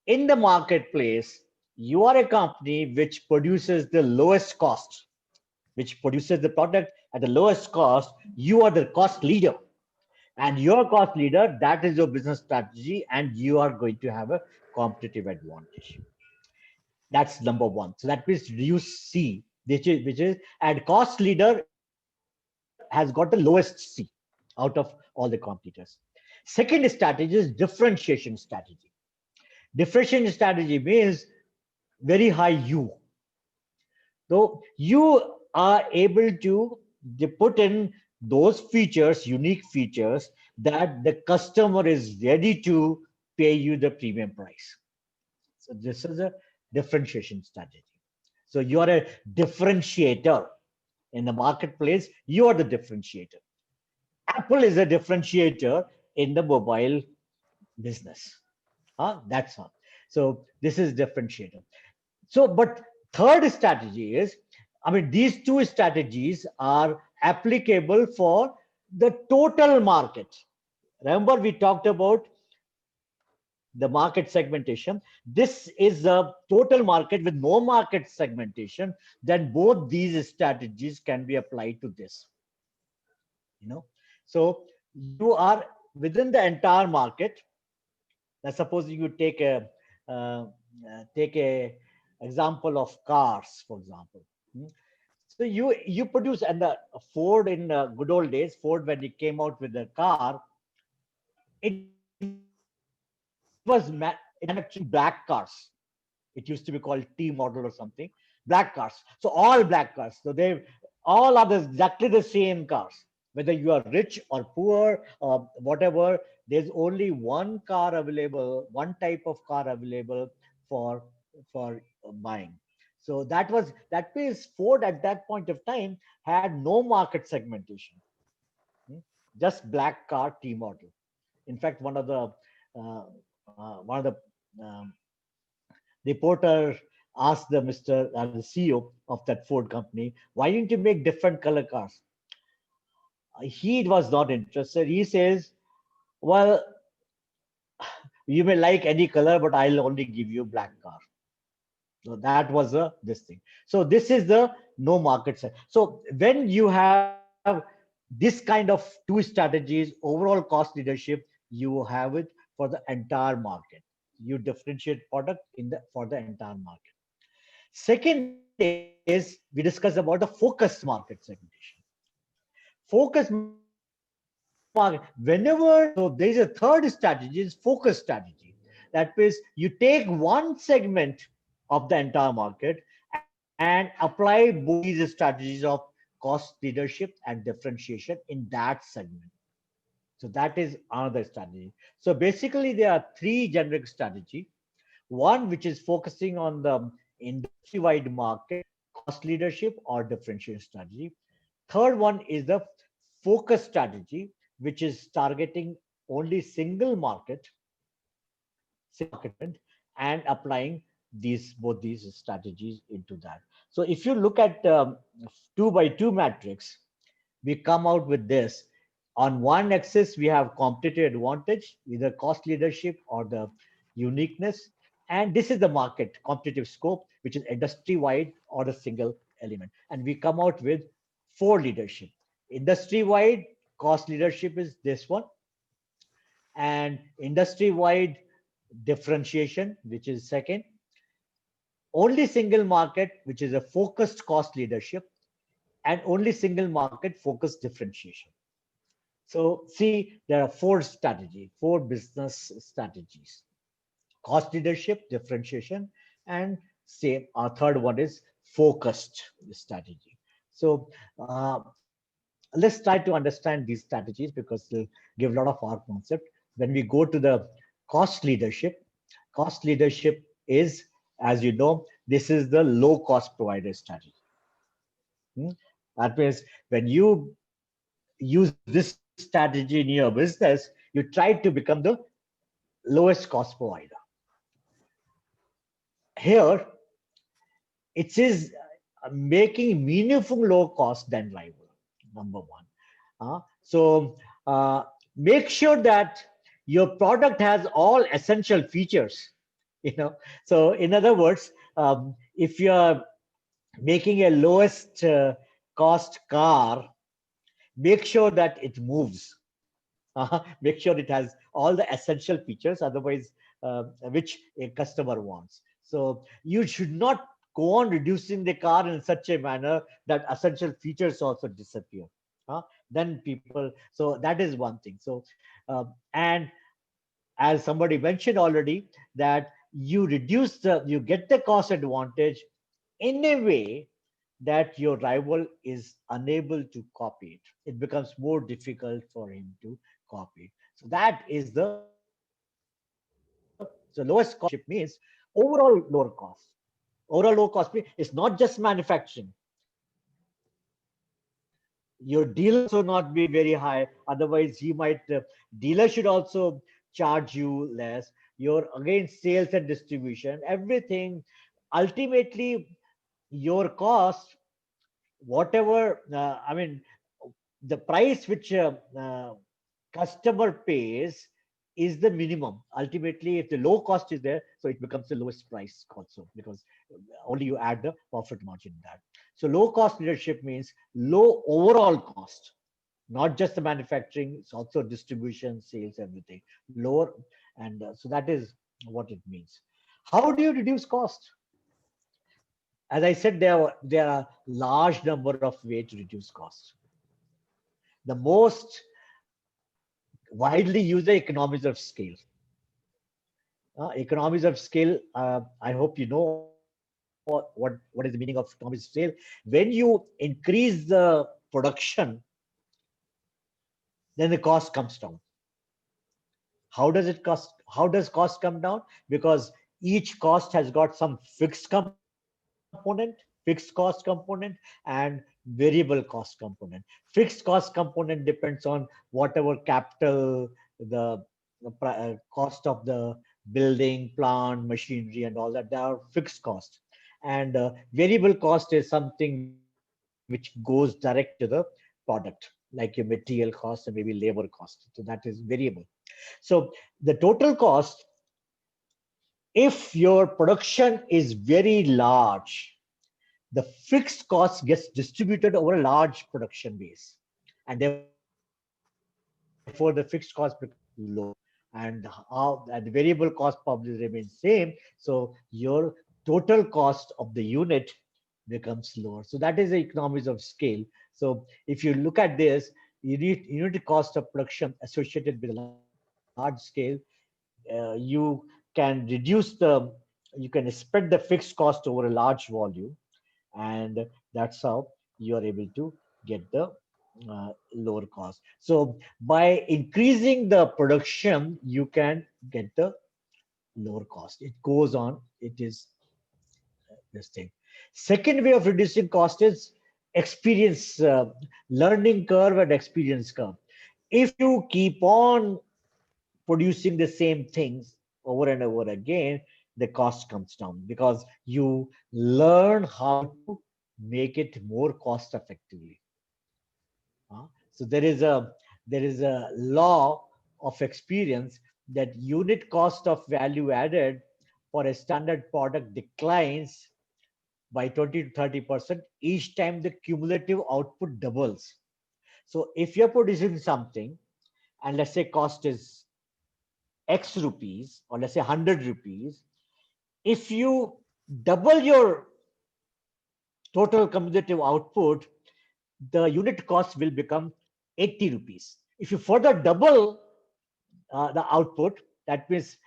in the marketplace you are a company which produces the lowest cost, which produces the product at the lowest cost, you are the cost leader. And your cost leader, that is your business strategy, and you are going to have a competitive advantage. That's number one. So that means reduce C, which is and cost leader has got the lowest C out of all the competitors. Second strategy is differentiation strategy. Differentiation strategy means very high U. So you are able to put in those features, unique features, that the customer is ready to pay you the premium price. So this is a differentiation strategy. So you are a differentiator in the marketplace. You are the differentiator. Apple is a differentiator in the mobile business. That's all. So this is differentiator. So, but third strategy is, I mean, these two strategies are applicable for the total market. remember we talked about the market segmentation. This is a total market with no market segmentation. Then both these strategies can be applied to this. So you are within the entire market. Let's suppose you uh, take a example of cars, for example. So you produce, and the Ford in good old days, Ford, when it came out with the car, it was manufacturing black cars. It used to be called T model or something. Black cars. So all black cars. So they all are exactly the same cars. Whether you are rich or poor or whatever, there's only one car available, one type of car available for buying. So that means Ford at that point of time had no market segmentation. Just black car T model. In fact, uh, one of the reporter asked the CEO of that Ford company, why didn't you make different color cars? He was not interested. He says, well, you may like any color, but I'll only give you black car. So that was this thing. So this is the no market set. So when you have this kind of two strategies, overall cost leadership, you have it for the entire market. You differentiate product for the entire market. Second is we discuss about the focused market segmentation. Focus market, whenever, so there is a third strategy, is focus strategy. That means you take one segment of the entire market and apply both these strategies of cost leadership and differentiation in that segment. So that is another strategy. So basically there are three generic strategies. One which is focusing on the industry-wide market, cost leadership or differentiation strategy. Third one is the focus strategy, which is targeting only single market and applying both these strategies into that. So if you look at 2x2 matrix, we come out with this. On one axis, we have competitive advantage, either cost leadership or the uniqueness. And this is the market competitive scope, which is industry-wide or a single element. And we come out with 4 leadership. Industry-wide cost leadership is this one. And industry-wide differentiation, which is second. Only single market, which is a focused cost leadership, and only single market focused differentiation. So see, there are 4 business strategies: cost leadership, differentiation, and same. Our third one is focused strategy. So let's try to understand these strategies because they'll give a lot of our concept. When we go to the cost leadership is, as you know, this is the low cost provider strategy. That means when you use this strategy in your business, you try to become the lowest cost provider. Here, it is making meaningful low cost than rival, number one. So make sure that your product has all essential features. So in other words, if you're making a lowest cost car, make sure that it moves. Make sure it has all the essential features, otherwise, which a customer wants. So you should not go on reducing the car in such a manner that essential features also disappear. Then people, so that is one thing. So, and as somebody mentioned already, that you get the cost advantage in a way that your rival is unable to copy it. It becomes more difficult for him to copy it. So that is the lowest cost means overall lower cost. Overall low cost means it's not just manufacturing. Your dealer should not be very high, otherwise he might dealer should also charge you less. Your again sales and distribution, everything, ultimately your cost, whatever, I mean, the price which customer pays is the minimum. Ultimately, if the low cost is there, so it becomes the lowest price also, because only you add the profit margin in that. So low cost leadership means low overall cost, not just the manufacturing, it's also distribution, sales, everything lower. And so that is what it means. How do you reduce cost? As I said, there are large number of ways to reduce cost. The most widely used are economies of scale. Economies of scale, I hope you know what is the meaning of economies of scale. When you increase the production, then the cost comes down. How does it cost? How does cost come down? Because each cost has got some fixed cost component, and variable cost component. Fixed cost component depends on whatever capital, the cost of the building, plant, machinery, and all that. They are fixed cost. And variable cost is something which goes direct to the product, like your material cost and maybe labor cost. So that is variable. So the total cost, if your production is very large, the fixed cost gets distributed over a large production base, and therefore the fixed cost becomes low, and the variable cost probably remains same. So your total cost of the unit becomes lower. So that is the economies of scale. So if you look at this, unit cost of production associated with a large scale, you can you can spread the fixed cost over a large volume, and that's how you are able to get the lower cost. So by increasing the production, you can get the lower cost. It goes on. It is this thing. Second way of reducing cost is experience, learning curve and experience curve. If you keep on producing the same things over and over again, the cost comes down because you learn how to make it more cost effectively. So there is a law of experience that unit cost of value added for a standard product declines by 20 to 30% each time the cumulative output doubles. So if you're producing something and let's say cost is X rupees, or let's say 100 rupees, if you double your total cumulative output, the unit cost will become 80 rupees. If you further double the output, that means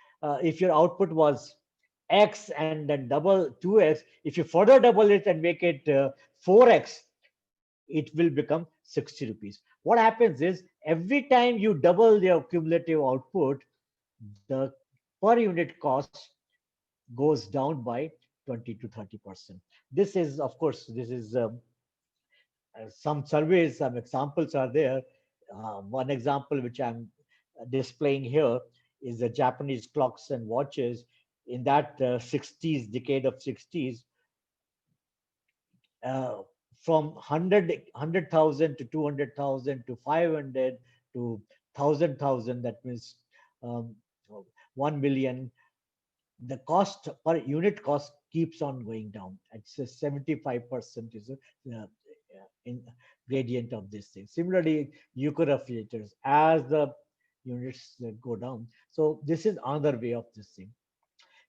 if your output was X and then double 2X, if you further double it and make it 4X, it will become 60 rupees. What happens is every time you double your cumulative output, the per unit cost goes down by 20 to 30%. This is, of course, this is some surveys, some examples are there. One example which I'm displaying here is the Japanese clocks and watches. In that 60s, decade of 60s, from 100,000 to 200,000 to 500 to 1,000,000, that means um, 1 million, the cost per unit cost keeps on going down. It's 75% is in gradient of this thing. Similarly, Yuko refrigerators, as the units go down. So this is another way of this thing.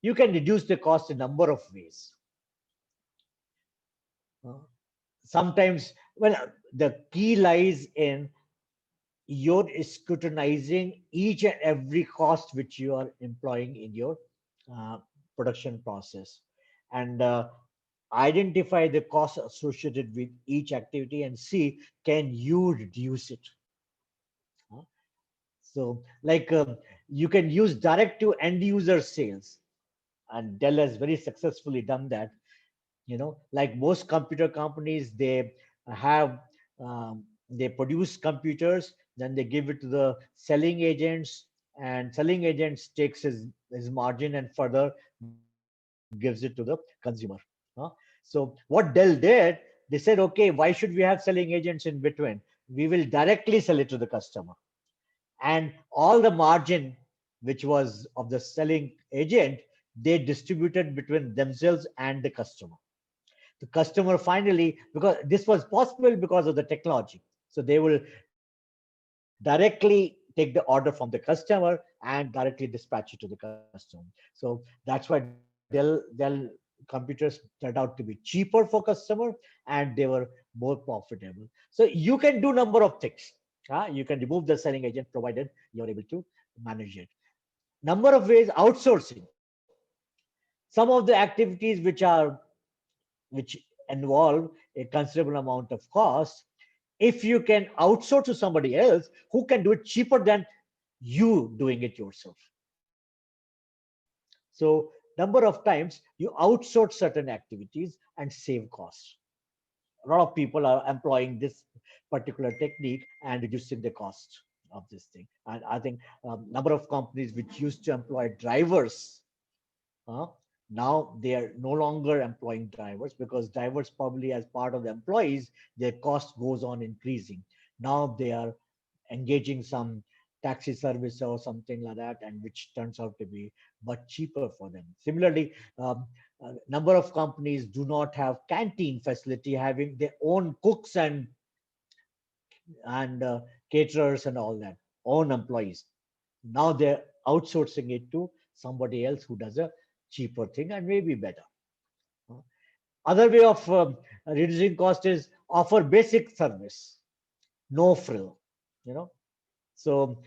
You can reduce the cost a number of ways. Sometimes, well, the key lies in your scrutinizing each and every cost which you are employing in your production process, and identify the costs associated with each activity and see, can you reduce it? So like you can use direct to end user sales, and Dell has very successfully done that. Like most computer companies, they have they produce computers, then they give it to the selling agents, and selling agents takes his margin and further gives it to the consumer. So what Dell did, they said, okay, why should we have selling agents in between? We will directly sell it to the customer. and all the margin which was of the selling agent, they distributed between themselves and the customer. The customer finally, because this was possible because of the technology, so they will directly take the order from the customer and directly dispatch it to the customer. So that's why Dell computers turned out to be cheaper for customer, and they were more profitable. So you can do number of things. You can remove the selling agent provided you're able to manage it. Number of ways. Outsourcing some of the activities which involve a considerable amount of cost. If you can outsource to somebody else who can do it cheaper than you doing it yourself. So number of times you outsource certain activities and save costs. A lot of people are employing this particular technique and reducing the cost of this thing. And I think number of companies which used to employ drivers, now they are no longer employing drivers, because drivers probably as part of the employees, their cost goes on increasing. Now they are engaging some taxi service or something like that, and which turns out to be much cheaper for them. Similarly, a number of companies do not have canteen facility, having their own cooks and caterers and all that, own employees. Now they're outsourcing it to somebody else who does a cheaper thing and maybe better. Other way of reducing cost is offer basic service, no frill. So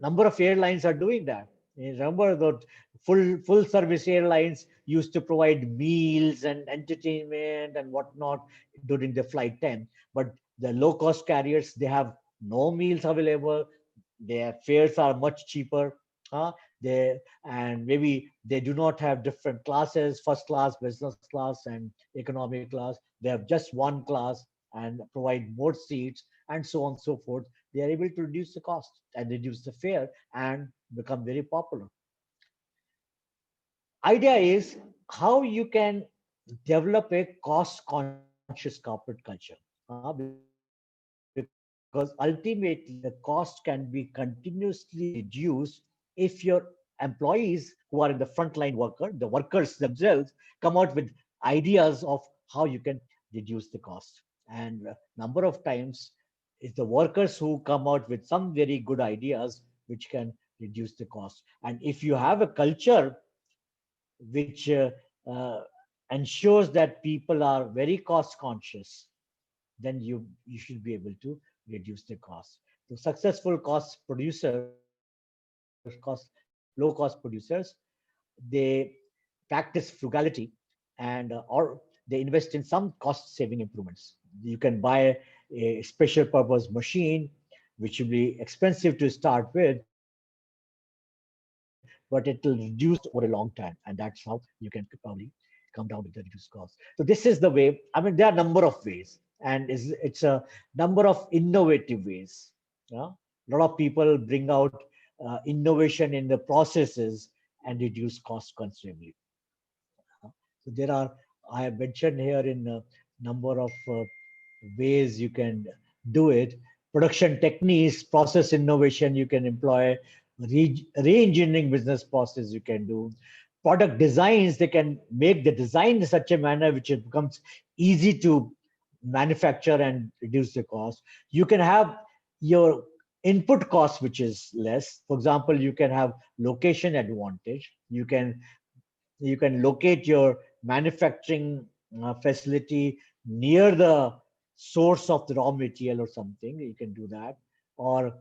number of airlines are doing that. Remember that full service airlines used to provide meals and entertainment and whatnot during the flight time, but the low cost carriers, they have no meals available. Their fares are much cheaper. And maybe they do not have different classes, first class, business class, and economy class. They have just one class and provide more seats and so on and so forth. They are able to reduce the cost and reduce the fare and become very popular. Idea is how you can develop a cost conscious corporate culture, because ultimately the cost can be continuously reduced if your employees who are in the frontline worker, the workers themselves, come out with ideas of how you can reduce the cost. And number of times it's the workers who come out with some very good ideas which can reduce the cost. And if you have a culture which uh, ensures that people are very cost conscious, then you should be able to reduce the cost. So successful low cost producers, they practice frugality, and or they invest in some cost saving improvements. You can buy a special purpose machine which will be expensive to start with, but it will reduce over a long time, and that's how you can probably come down with the reduced cost. So this is the way. I mean, there are a number of ways, and it's a number of innovative ways. A lot of people bring out innovation in the processes and reduce cost considerably. So there are, I have mentioned here in a number of ways you can do it. Production techniques, process innovation you can employ, re-engineering business process you can do. Product designs, they can make the design in such a manner which it becomes easy to manufacture and reduce the cost. You can have your input cost which is less. For example, you can have location advantage. You can locate your manufacturing facility near the source of the raw material or something. You can do that. Or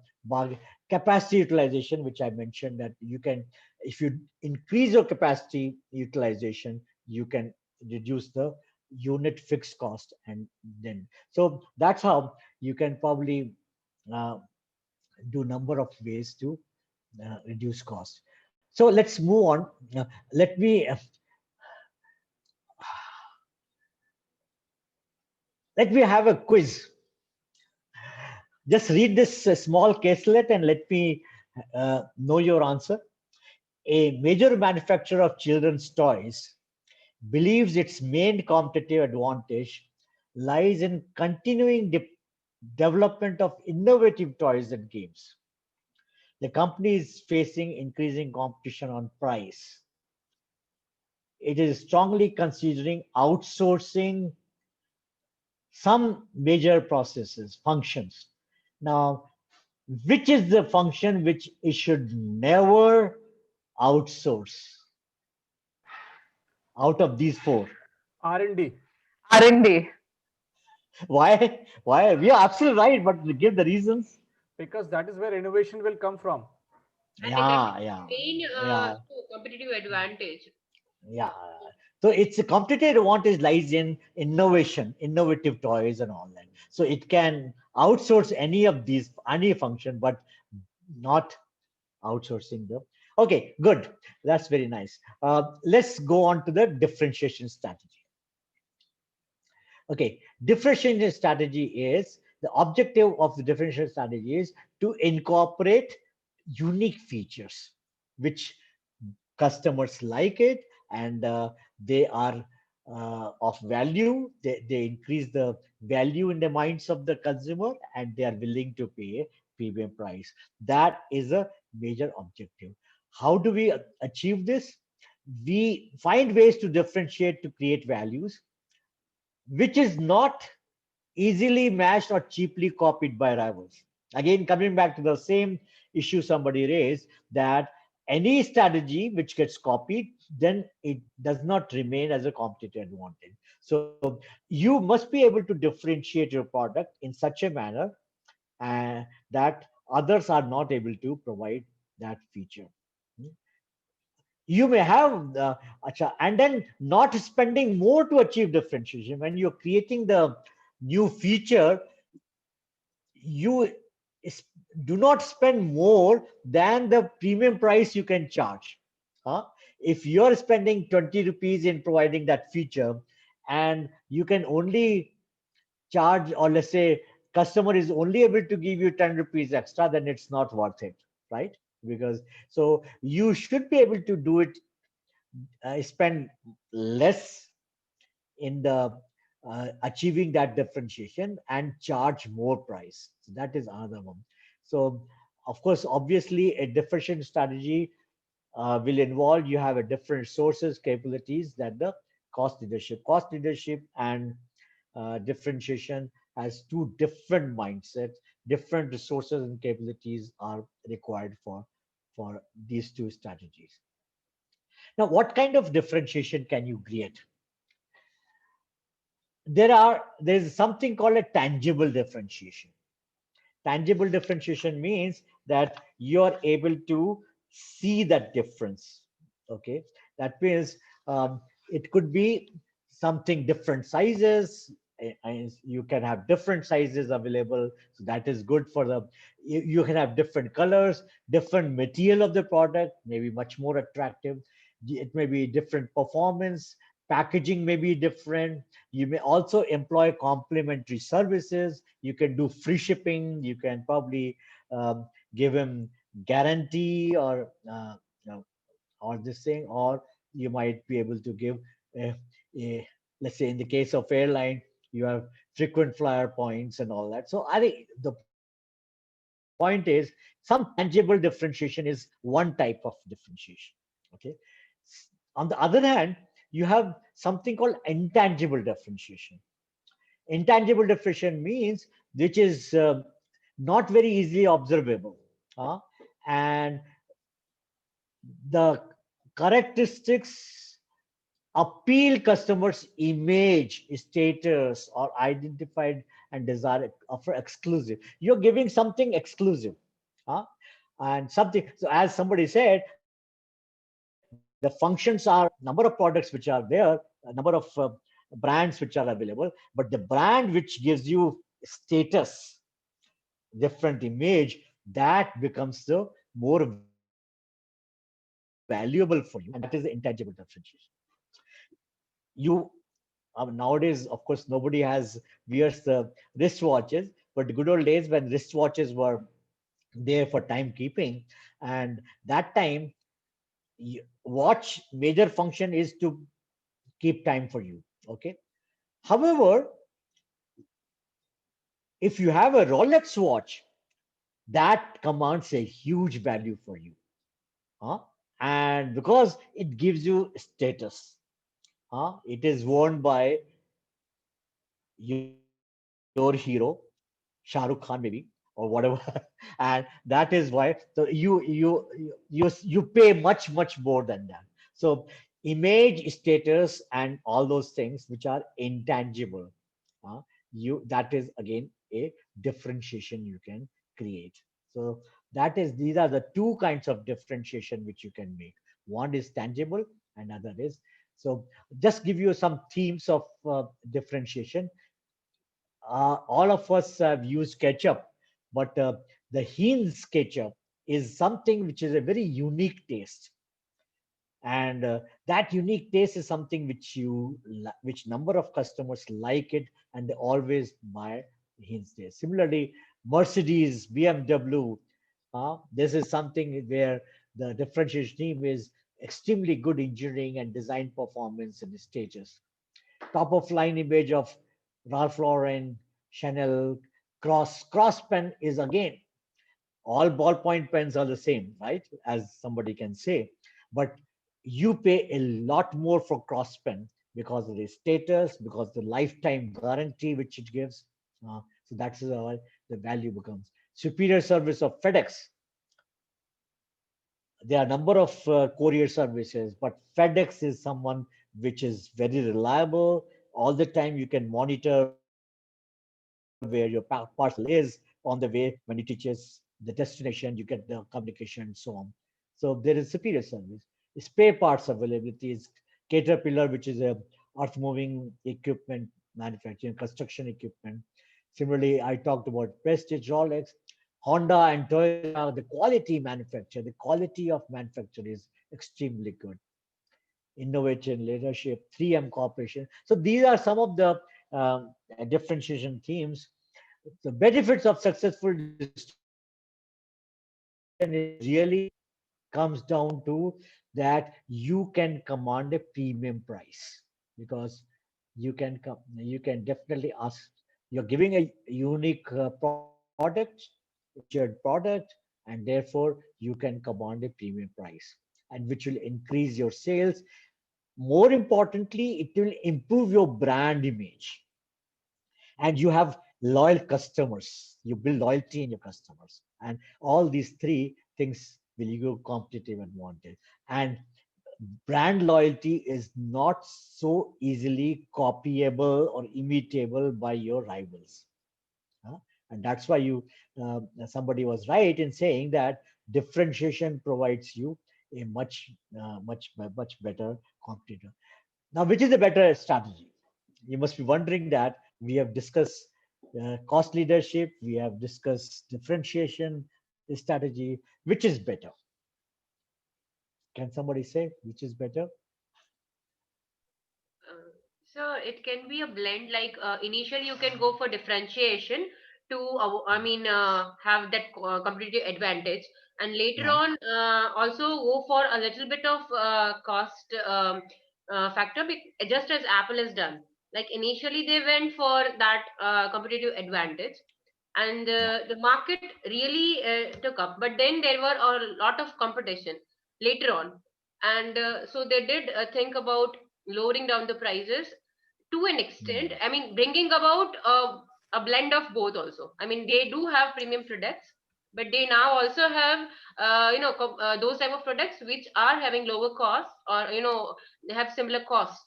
capacity utilization, which I mentioned, that you can, if you increase your capacity utilization, you can reduce the unit fixed cost. And then, so that's how you can probably do number of ways to reduce cost. So let's move on. Let me have a quiz. Just read this small caselet and let me know your answer. A major manufacturer of children's toys believes its main competitive advantage lies in continuing development of innovative toys and games. the company is facing increasing competition on price. It is strongly considering outsourcing some major processes, functions. Now, which is the function which it should never outsource out of these four? R&D. R&D. Why? Why? We are absolutely right, but give the reasons. Because that is where innovation will come from. And Yeah, it yeah, main yeah, competitive advantage. yeah. So it's a competitive advantage lies in innovation, innovative toys and all that. So it can outsource any of these, any function, but not outsourcing the. Okay, good. That's very nice. Let's go on to the differentiation strategy. Okay, differentiation strategy is the objective of the differentiation strategy is to incorporate unique features which customers like it, and they are of value. They increase the value in the minds of the consumer, and they are willing to pay a premium price. That is a major objective. How do we achieve this? We find ways to differentiate to create values which is not easily matched or cheaply copied by rivals. Again, coming back to the same issue somebody raised, that any strategy which gets copied, then it does not remain as a competitive advantage. So you must be able to differentiate your product in such a manner that others are not able to provide that feature. You may have and then not spending more to achieve differentiation. When you're creating the new feature, you do not spend more than the premium price you can charge. If you're spending 20 rupees in providing that feature and you can only charge, or let's say customer is only able to give you 10 rupees extra, then it's not worth it, right? Because so you should be able to do it, spend less in the achieving that differentiation and charge more price. So that is another one. So of course, obviously a differentiation strategy will involve you have a different sources, capabilities that the cost leadership. Cost leadership and differentiation has two different mindsets. Different resources and capabilities are required for these two strategies. Now, what kind of differentiation can you create? There's something called a tangible differentiation. Tangible differentiation means that you're able to see that difference. Okay, that means it could be something different sizes. And you can have different sizes available, so that is good for the. You can have different colors, different material of the product, maybe much more attractive. It may be different performance, packaging may be different. You may also employ complementary services. You can do free shipping. You can probably give him guarantee or or this thing, or you might be able to give let's say in the case of airline, you have frequent flyer points and all that. So I think the point is some tangible differentiation is one type of differentiation. Okay. On the other hand, you have something called intangible differentiation. Intangible differentiation means which is not very easily observable, and the characteristics appeal customers' image, status, or identified and desire offer exclusive. You're giving something exclusive, and something. So, as somebody said, the functions are number of products which are there, a number of brands which are available, but the brand which gives you status, different image, that becomes the more valuable for you, and that is the intangible differentiation. You nowadays, of course, nobody wears the wristwatches, but the good old days when wristwatches were there for timekeeping, and that time watch major function is to keep time for you. Okay. However, if you have a Rolex watch, that commands a huge value for you. And because it gives you status, it is worn by your hero, Shah Rukh Khan, maybe, or whatever. And that is why, so you pay much more than that. So image, status, and all those things which are intangible, that is again a differentiation you can create. So these are the two kinds of differentiation which you can make. One is tangible, and other is, so just give you some themes of differentiation. All of us have used ketchup, but the Heinz ketchup is something which is a very unique taste, and that unique taste is something which number of customers like it, and they always buy Heinz taste. Similarly, Mercedes, BMW, this is something where the differentiation team is extremely good engineering and design performance in the stages. Top of line image of Ralph Lauren, Chanel, Cross pen is again, all ballpoint pens are the same, right? As somebody can say, but you pay a lot more for Cross pen because of the status, because the lifetime guarantee which it gives. So that's how the value becomes. Superior service of FedEx. There are a number of courier services, but FedEx is someone which is very reliable. All the time you can monitor where your parcel is on the way. When it reaches the destination, you get the communication and so on. So there is superior service. Spare parts availability is Caterpillar, which is a earth moving equipment manufacturing, construction equipment. Similarly, I talked about Prestige, Rolex, Honda, and Toyota. The quality manufacture, the quality of manufacture is extremely good. Innovation, leadership, 3M Corporation. So these are some of the differentiation themes. The benefits of successful really comes down to that you can command a premium price, because you can definitely ask, you're giving a unique product, featured product, and therefore you can command a premium price, and which will increase your sales. More importantly, it will improve your brand image, and you have loyal customers. You build loyalty in your customers, and all these three things will give you competitive advantage. And brand loyalty is not so easily copyable or imitable by your rivals. Huh? And that's why somebody was right in saying that differentiation provides you a much better competitor. Now, which is a better strategy? You must be wondering that. We have discussed cost leadership, we have discussed differentiation strategy. Which is better? Can somebody say which is better? So it can be a blend. Like initially, you can go for differentiation to, have that competitive advantage, and later Yeah. on, also go for a little bit of cost factor, just as Apple has done. Like initially, they went for that competitive advantage, and Yeah. the market really took up. But then there were a lot of competition later on, and so they did think about lowering down the prices to an extent. Mm. I mean, bringing about a blend of both also. I mean, they do have premium products, but they now also have, those type of products which are having lower costs, or, they have similar costs.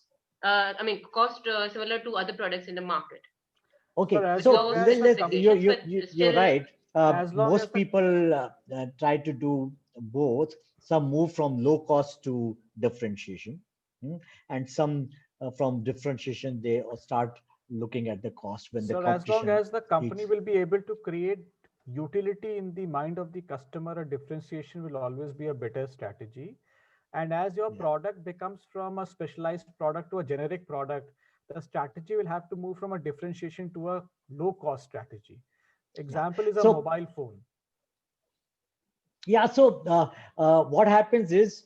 Cost similar to other products in the market. Sir, Okay, as With long so low as the specifications, but you're still. right. as long as Most the people try to do both. Some move from low cost to differentiation, and some from differentiation they start looking at the cost when the So as long competition as the company reach. will be able to create utility in the mind of the customer, a differentiation will always be a better strategy. And as your Yeah. product becomes from a specialized product to a generic product, the strategy will have to move from a differentiation to a low cost strategy. Yeah. Example is a So mobile phone. yeah. So what happens is,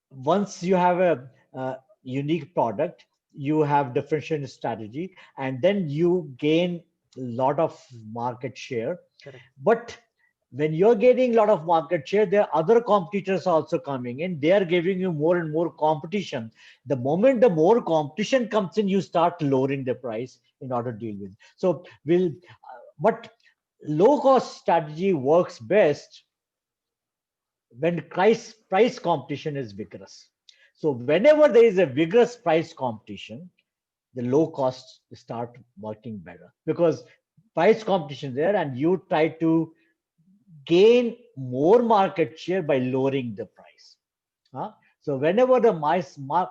once you have a unique product, you have differentiation strategy, and then you gain a lot of market share. Correct. But when you're getting a lot of market share, there are other competitors also coming in. They are giving you more and more competition. The moment the more competition comes in, you start lowering the price in order to deal with. So but low cost strategy works best when price competition is vigorous. So whenever there is a vigorous price competition, the low costs start working better because price competition there, and you try to gain more market share by lowering the price. So whenever the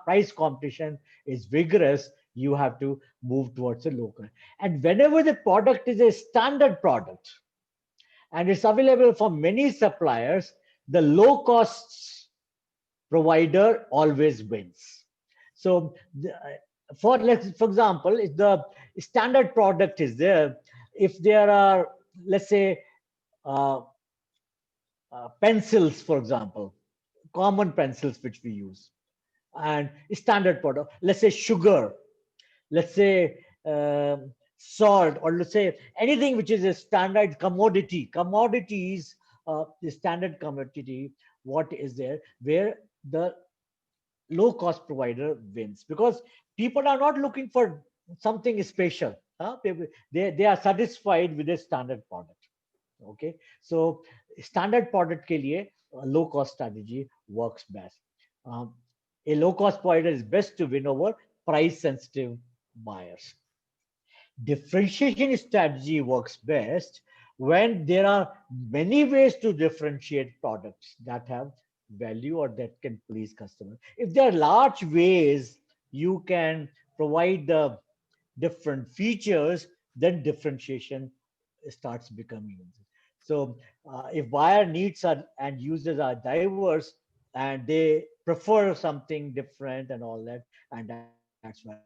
price competition is vigorous, you have to move towards a local. And whenever the product is a standard product and it's available for many suppliers, the low costs provider always wins. So for example, if the standard product is there, if there are, let's say, pencils, for example, common pencils which we use, and standard product, let's say sugar, let's say salt, or let's say anything which is a standard commodities, the standard commodity, what is there, where the low cost provider wins, because people are not looking for something special. They are satisfied with a standard product. Okay, so standard product ke liye low cost strategy works best. A low cost provider is best to win over price sensitive buyers. Differentiation strategy works best when there are many ways to differentiate products that have value or that can please customers. If there are large ways you can provide the different features, then differentiation starts becoming easy. So if buyer needs are, and users are diverse and they prefer something different and all that, and that's why.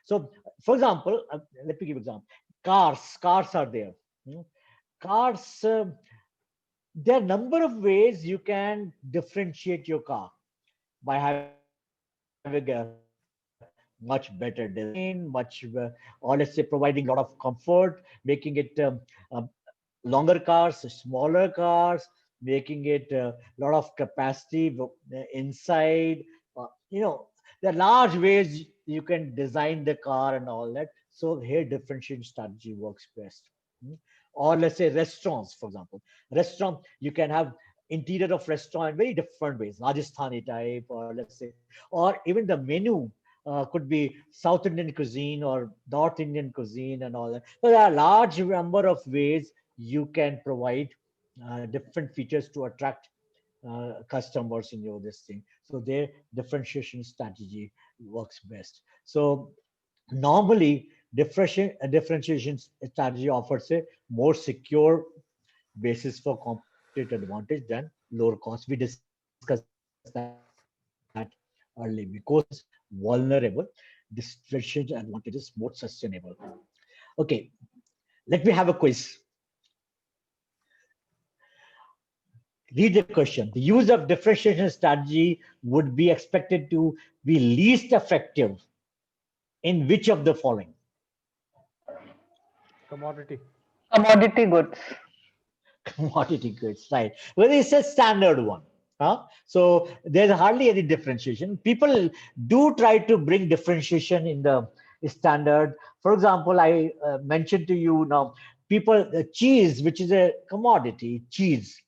So for example, let me give example. Cars are there. Cars, there are number of ways you can differentiate your car by having a much better design, or let's say providing a lot of comfort, making it longer cars, smaller cars, making it a lot of capacity inside. There are large ways you can design the car and all that. So here differentiation strategy works best. Or let's say restaurants, for example. Restaurant, you can have interior of restaurant in very different ways, Rajasthani type, or let's say, or even the menu could be South Indian cuisine or North Indian cuisine and all that. So there are a large number of ways you can provide different features to attract customers in your this thing. So their differentiation strategy works best. So normally differentiation strategy offers a more secure basis for competitive advantage than lower cost. We discussed that earlier. Because vulnerable, differentiation advantage is more sustainable. Okay, let me have a quiz. Read the question. The use of differentiation strategy would be expected to be least effective in which of the following? Commodity. Commodity goods. Commodity goods, right? Well, it's a standard one. So there's hardly any differentiation. People do try to bring differentiation in the standard. For example, I mentioned to you now, cheese, which is a commodity, cheese.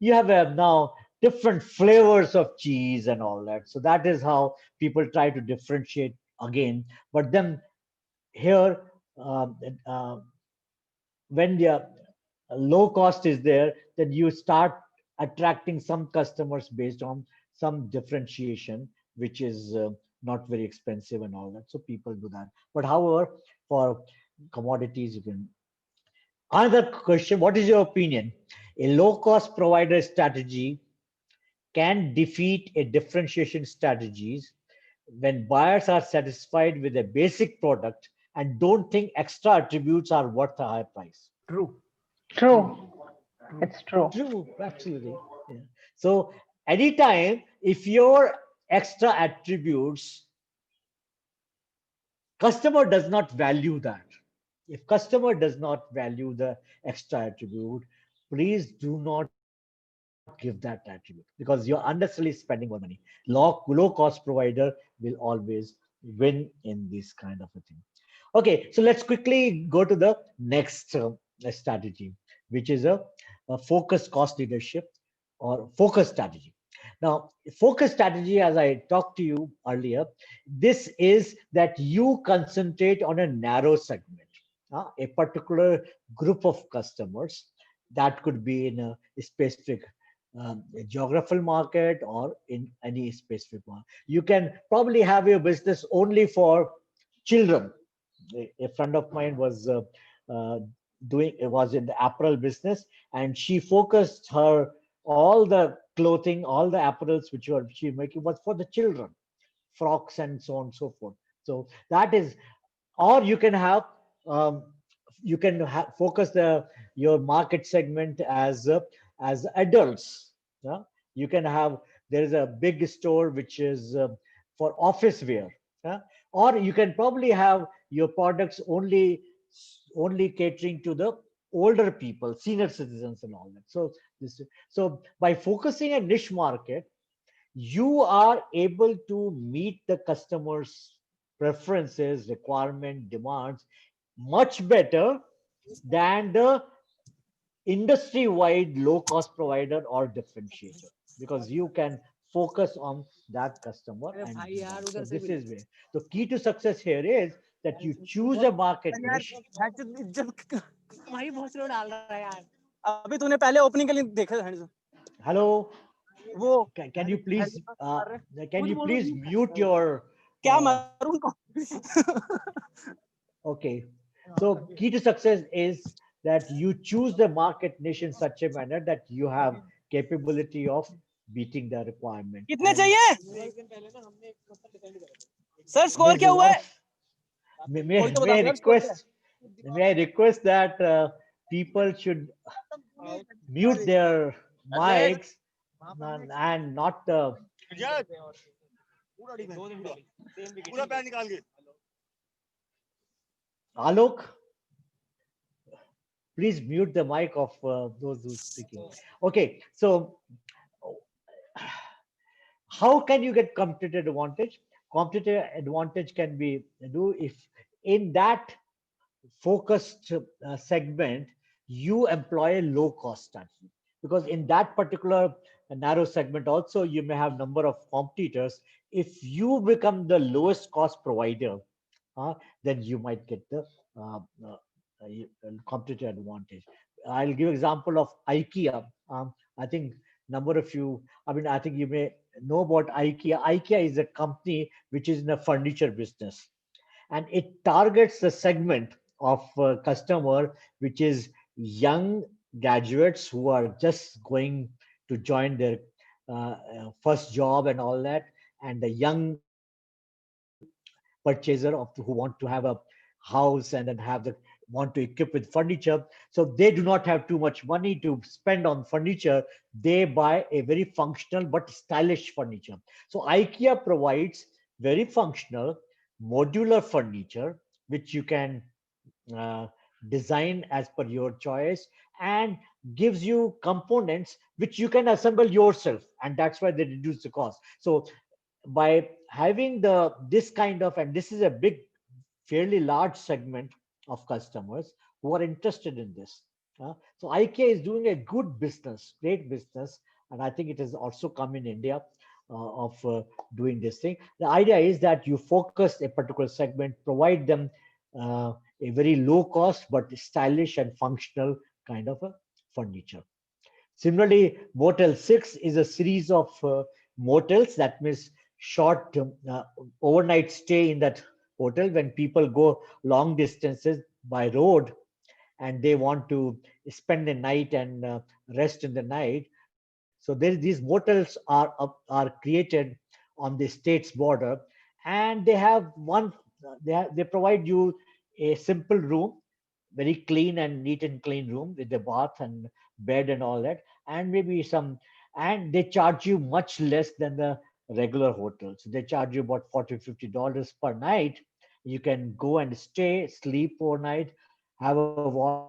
You have now different flavors of cheese and all that. So that is how people try to differentiate again. But then here, when the low cost is there, then you start attracting some customers based on some differentiation, which is not very expensive and all that. So people do that. But however, for commodities, you can. Another question, what is your opinion? A low cost provider strategy can defeat a differentiation strategies when buyers are satisfied with a basic product and don't think extra attributes are worth a higher price. True. True. It's true. True, absolutely. Yeah. So anytime if your extra attributes, customer does not value that. If customer does not value the extra attribute, please do not give that attribute because you're unnecessarily spending more money. Low cost provider will always win in this kind of a thing. Okay, so let's quickly go to the next strategy, which is a focused cost leadership or focus strategy. Now, focus strategy, as I talked to you earlier, this is that you concentrate on a narrow segment, a particular group of customers that could be in a specific a geographical market or in any specific one. You can probably have your business only for children. A friend of mine was uh, was in the apparel business, and she focused her all the clothing, all the apparels which were she making was for the children, frocks and so on and so forth. So that is, or you can have focus your market segment as adults. Yeah? You can have, there is a big store which is for office wear. Yeah? Or you can probably have your products only catering to the older people, senior citizens and all that. So by focusing a niche market, you are able to meet the customers' preferences, requirement, demands much better than the industry-wide low-cost provider or differentiator, because you can focus on that customer. And do that. So this is where the key to success here is that you choose a market niche. वही भोसड़ी डाल रहा है यार। अभी तूने पहले opening के लिए देखा था Hello, वो can you please mute your क्या मारूं उनको okay. So key to success is that you choose the market niche in such a manner that you have capability of meeting the requirement. कितने And चाहिए sir score there's क्या a हुआ lot है of- कोई तो बता sir may I request that people should mute their mics and not Alok, please mute the mic of those who are speaking. Okay, so how can you get competitive advantage? Competitive advantage can be do if in that focused segment you employ a low cost strategy, because in that particular narrow segment also you may have number of competitors. If you become the lowest cost provider, then you might get the uh, uh, competitive advantage. I'll give example of IKEA. I think number of you, I mean, I think you may know about IKEA. IKEA is a company which is in the furniture business, and it targets the segment of customer which is young graduates who are just going to join their first job and all that, and the young purchaser of who want to have a house and then want to equip with furniture. So they do not have too much money to spend on furniture. They buy a very functional but stylish furniture. So IKEA provides very functional modular furniture which you can uh, design as per your choice, and gives you components which you can assemble yourself, and that's why they reduce the cost. So by having this kind of, and this is a big, fairly large segment of customers who are interested in this. So IKEA is doing a good business, great business, and I think it has also come in India of doing this thing. The idea is that you focus a particular segment, provide them a very low cost but stylish and functional kind of a furniture. Similarly, Motel 6 is a series of motels, that means short overnight stay in that hotel when people go long distances by road and they want to spend the night and rest in the night. So these motels are created on the state's border, and they have they provide you a simple room, very clean and neat and clean room with a bath and bed and all that, and maybe some, and they charge you much less than the regular hotels. They charge you about $40-50 per night. You can go and stay, sleep overnight, have a wash,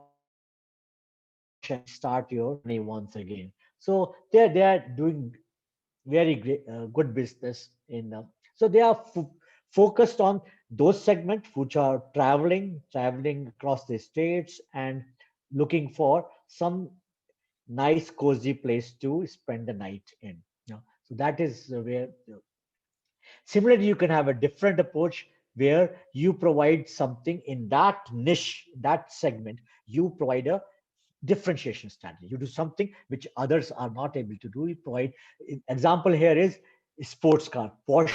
have a shower, and start your money once again. So they are doing very great, good business in. So they are focused on those segments which are traveling across the states and looking for some nice cozy place to spend the night in. So that is where. Similarly, you can have a different approach where you provide something in that niche, that segment. You provide a differentiation strategy. You do something which others are not able to do. You provide. Example here is sports car, Porsche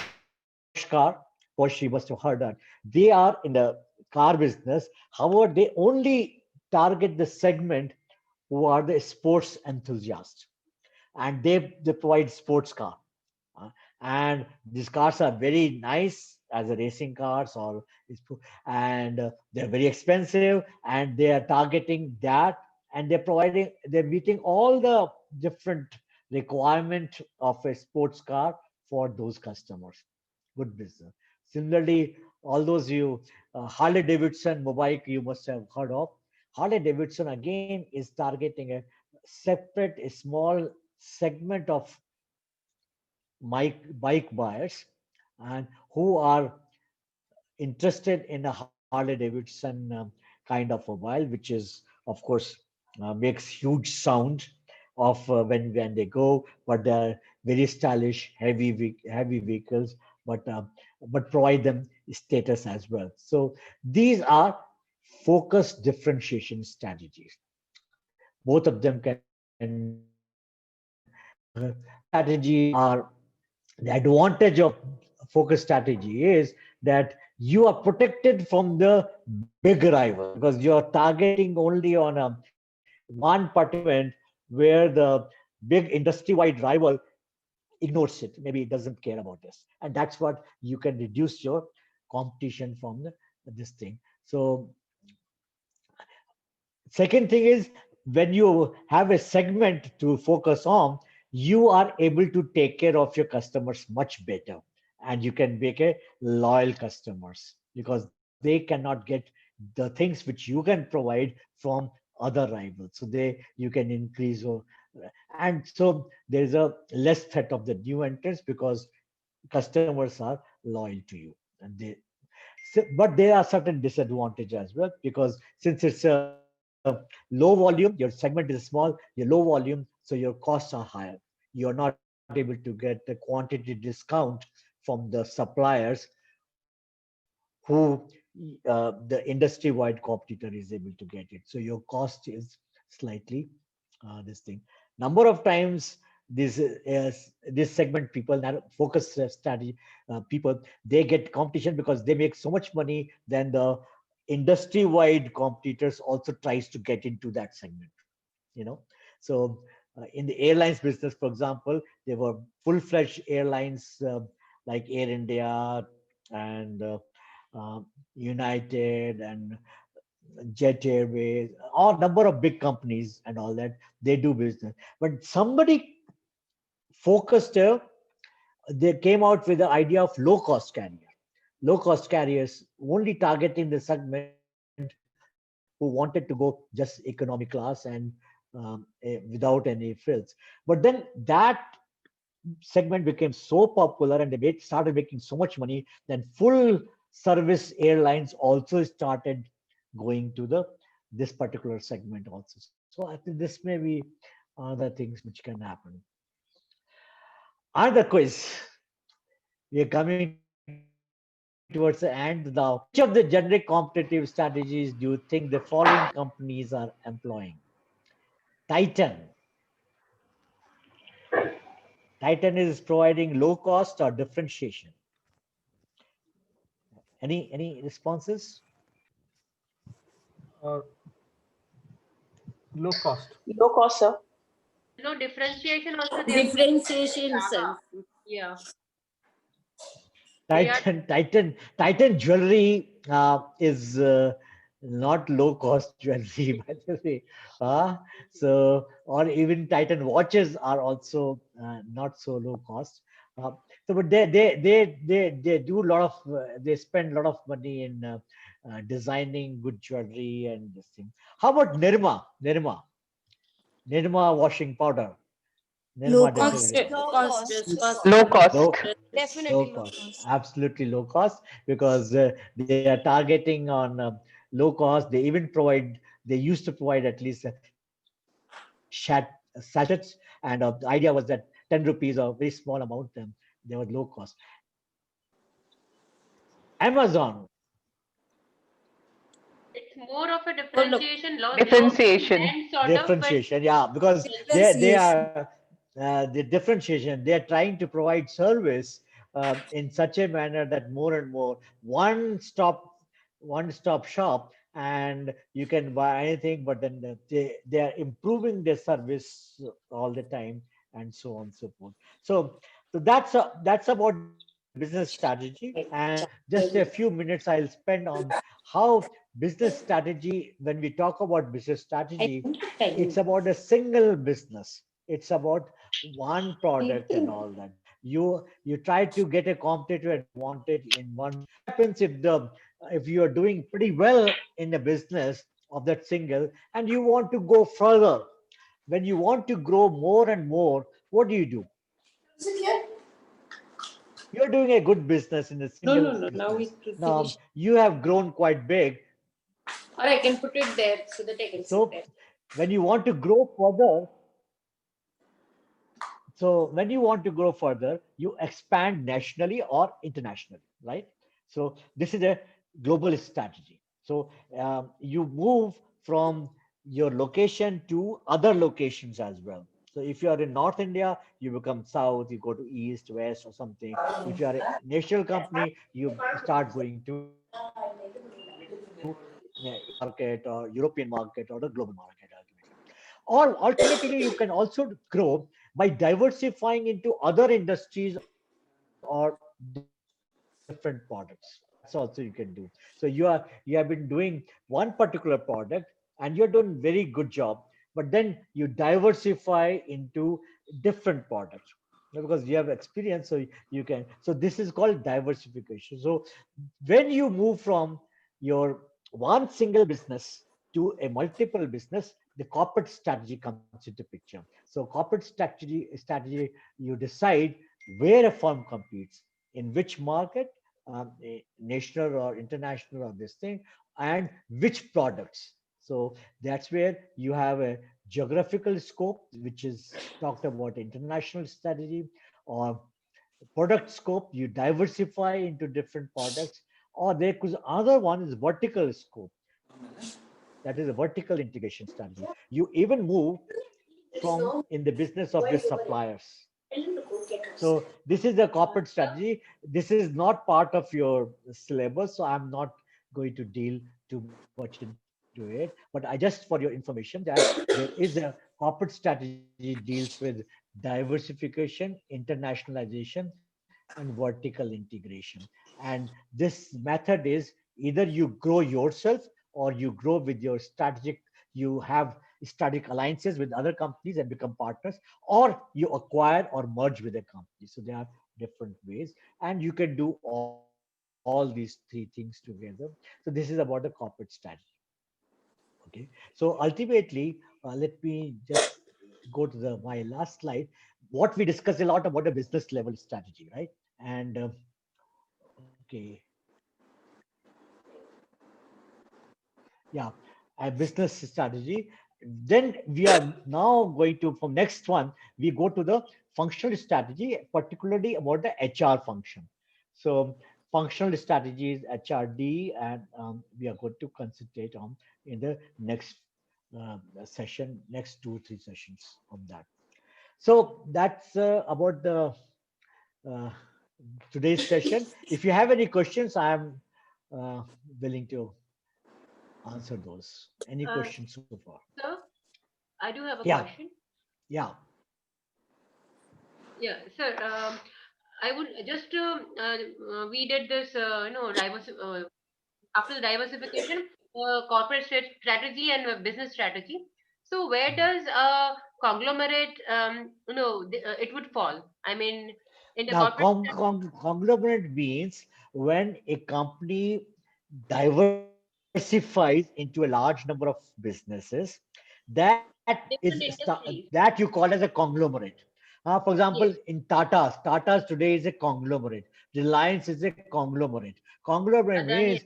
car. Porsche, you must have heard that. They are in the car business. However, they only target the segment who are the sports enthusiasts, and they provide sports car. Uh, and these cars are very nice as a racing cars, and they're very expensive, and they are targeting that, and they're meeting all the different requirement of a sports car for those customers. Good business. Similarly, all those you Harley Davidson mobile you must have heard of. Harley Davidson again is targeting a separate, a small segment of bike buyers, and who are interested in a Harley Davidson kind of mobile, which is, of course, makes huge sound of when they go, but they're very stylish, heavy vehicles, but provide them status as well. So these are focused differentiation strategies. Both of them can strategy are the advantage of focus strategy is that you are protected from the big rival because you are targeting only on one particular where the big industry-wide rival ignores it. Maybe it doesn't care about this, and that's what you can reduce your competition from this thing. So second thing is when you have a segment to focus on, you are able to take care of your customers much better, and you can make a loyal customers because they cannot get the things which you can provide from other rivals. So you can increase and so there's a less threat of the new entrants because customers are loyal to you, and but there are certain disadvantages as well because since it's a low volume, your segment is small, you're low volume, so your costs are higher. You're not able to get the quantity discount from the suppliers who the industry-wide competitor is able to get it. So your cost is slightly this thing. Number of times this segment people, focus strategy people, they get competition because they make so much money. Then the industry-wide competitors also tries to get into that segment. So in the airlines business, for example, there were full-fledged airlines like Air India and United and Jet Airways, or number of big companies and all that, they do business. But somebody focused, they came out with the idea of low-cost carrier. Low-cost carriers only targeting the segment who wanted to go just economy class and without any frills. But then that segment became so popular and they started making so much money, then full service airlines also started going to this particular segment also. So I think this may be other things which can happen. Another quiz. We are coming towards the end now. Which of the generic competitive strategies do you think the following companies are employing? Titan. Titan is providing low cost or differentiation. Any responses? Low cost. Low cost, sir. No differentiation also. They are Differentiation Yeah. self. Yeah. Titan jewelry is not low cost jewelry, by the way. So, or even Titan watches are also not so low cost. So, but they do a lot of they spend a lot of money in designing good jewelry and this thing. How about Nirma? Nirma, Nirma washing powder. Low Nirma cost. detergent. Low cost. Low cost. Low, Definitely low low cost, cost. absolutely low cost, because they are targeting on low cost. They even provide, they used to provide at least sachets, and the idea was that 10 rupees or very small amount, they were low cost. Amazon, It's more of a differentiation, low Differentiation. and sort of, but differentiation, yeah, because they Differentiation. are the differentiation. They are trying to provide service in such a manner that more and more one stop shop, and you can buy anything. But then they are improving their service all the time, and so on and so forth. So that's about business strategy. And just a few minutes I'll spend on how business strategy, when we talk about business strategy, it's about a single business. It's about one product and all that. You try to get a competitive advantage in one. What happens if you are doing pretty well in a business of that single, and you want to go further? When you want to grow more and more, what do? You're doing a good business in a single business. Now you have grown quite big. Or I can put it there so that I can sit So there. when you want to grow further, you expand nationally or internationally, right? So this is a global strategy. So you move from your location to other locations as well. So if you are in North India, you become South, you go to East, West, or something. If you are a national company, you start going to market or European market or the global market ultimately. Or alternatively, you can also grow by diversifying into other industries or different products. That's also you can do. So you have been doing one particular product and you're doing very good job, but then you diversify into different products because you have experience. So you can. So this is called diversification. So when you move from your one single business to a multiple business, the corporate strategy comes into picture. So corporate strategy, you decide where a firm competes, in which market, national or international or this thing, and which products. So that's where you have a geographical scope, which is talked about international strategy, or product scope, you diversify into different products, or there could other one is vertical scope. That is a vertical integration strategy. You even move from in the business of your suppliers. So this is the corporate strategy. This is not part of your syllabus, so I'm not going to deal too much into it. But I just for your information that there is a corporate strategy deals with diversification, internationalization, and vertical integration. And this method is either you grow yourself or you grow with your strategic, you have strategic alliances with other companies and become partners, or you acquire or merge with a company. So there are different ways, and you can do all these three things together. So this is about the corporate strategy. Okay. So ultimately, let me just go to the my last slide. What we discussed a lot about the business level strategy, right? And okay, yeah, a business strategy. Then we are now going to, from next one, we go to the functional strategy, particularly about the HR function. So functional strategies, HRD, and we are going to concentrate on in the next session, next 2 3 sessions of that. So that's about the uh, today's session. If you have any questions, I am willing to answer those. Any questions so far? sir, I do have a Yeah, question. yeah. Yeah, sir. I would just we did this, after the diversification, corporate strategy and business strategy. So where does a conglomerate, it would fall? I mean, in the Now, corporate. conglomerate means when a company diversifies into a large number of businesses, that Different is industries. that you call as a conglomerate. For example, Yes. in Tata's today is a conglomerate. Reliance is a conglomerate. Conglomerate Adani. means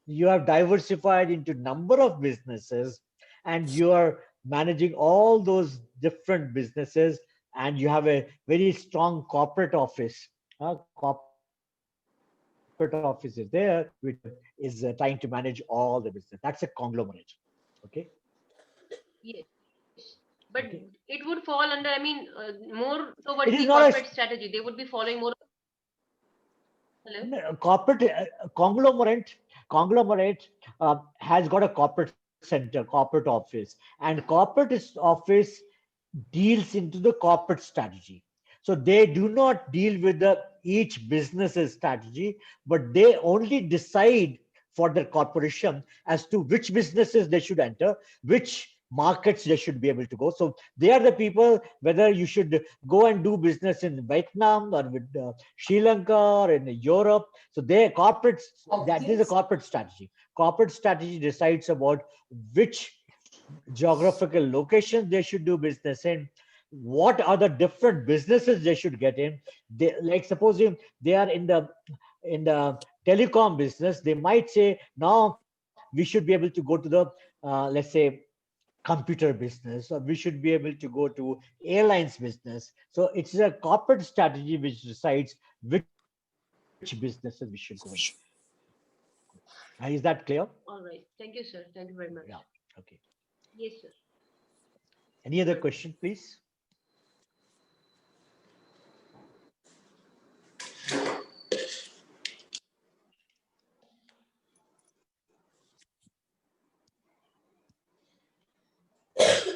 you have diversified into number of businesses, and you are managing all those different businesses, and you have a very strong corporate office. Corporate office is there, which is trying to manage all the business. That's a conglomerate. Okay. Yes. But Okay. it would fall under, I mean, more towards It is the not a corporate strategy. They would be following more. Hello? corporate conglomerate has got a corporate center, corporate office, and office deals into the corporate strategy. So they do not deal with the each business's strategy, but they only decide for the corporation as to which businesses they should enter, which markets they should be able to go. So they are the people, whether you should go and do business in Vietnam or with Sri Lanka or in Europe. So their corporate, that is a corporate strategy. Corporate strategy decides about which geographical locations they should do business in, what are the different businesses they should get in. They, like supposing they are in the telecom business, they might say now we should be able to go to the let's say computer business, or we should be able to go to airlines business. So it's a corporate strategy which decides which businesses we should go in. Is that clear? All right. Thank you, sir. Thank you very much. Yeah. Okay. Yes, sir. Any other question, please?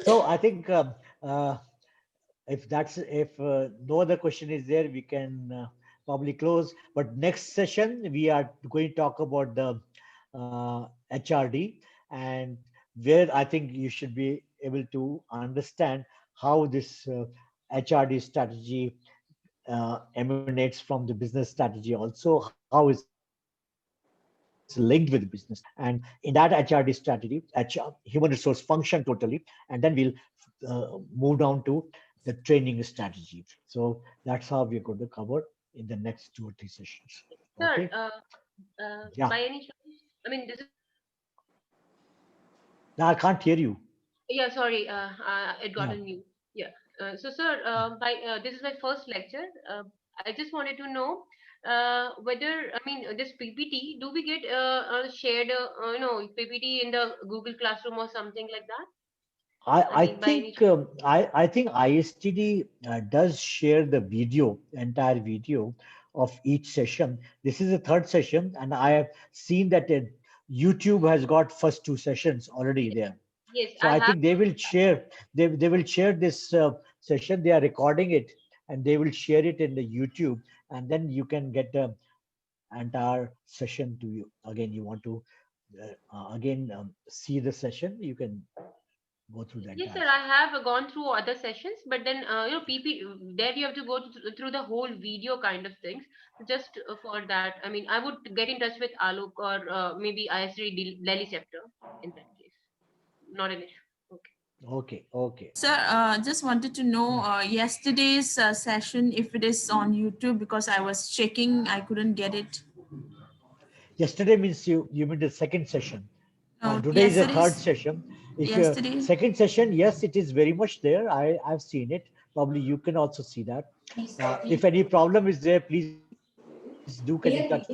So I think if no other question is there, we can probably close. But next session we are going to talk about the HRD, and where I think you should be able to understand how this HRD strategy emanates from the business strategy, also how it's linked with business, and in that HRD strategy, human resource function totally, and then we'll move down to the training strategy. So that's how we're going to cover in the next 2 or 3 sessions. Okay. Sir, Yeah. by any chance, I mean, this is, Now I can't hear you. yeah, sorry, it got Yeah. a new, yeah. So, sir, this is my first lecture. I just wanted to know whether, I mean, this PPT, do we get shared, PPT in the Google Classroom or something like that? I mean, by any think I think ISTD does share the video, entire video of each session. This is the 3rd session, and I have seen that YouTube has got first 2 sessions already there. Yes, So I think they will share. They will share this session. They are recording it, and they will share it in the YouTube, and then you can get the entire session to you. Again, you want to see the session, you can go through that. Yes, sir. I have gone through other sessions, but then there you have to go through the whole video kind of things. Just for that, I mean, I would get in touch with Alok or maybe ISD Delhi chapter in that case. Not an issue. Okay. Okay. Sir, just wanted to know yesterday's session, if it is on YouTube, because I was checking, I couldn't get it. Yesterday means you mean the 2nd session. No, Today is the 3rd yesterday's- session. If yesterday. 2nd session, yes, it is very much there. I've seen it. Probably you can also see that. If any problem is there, please do get in touch with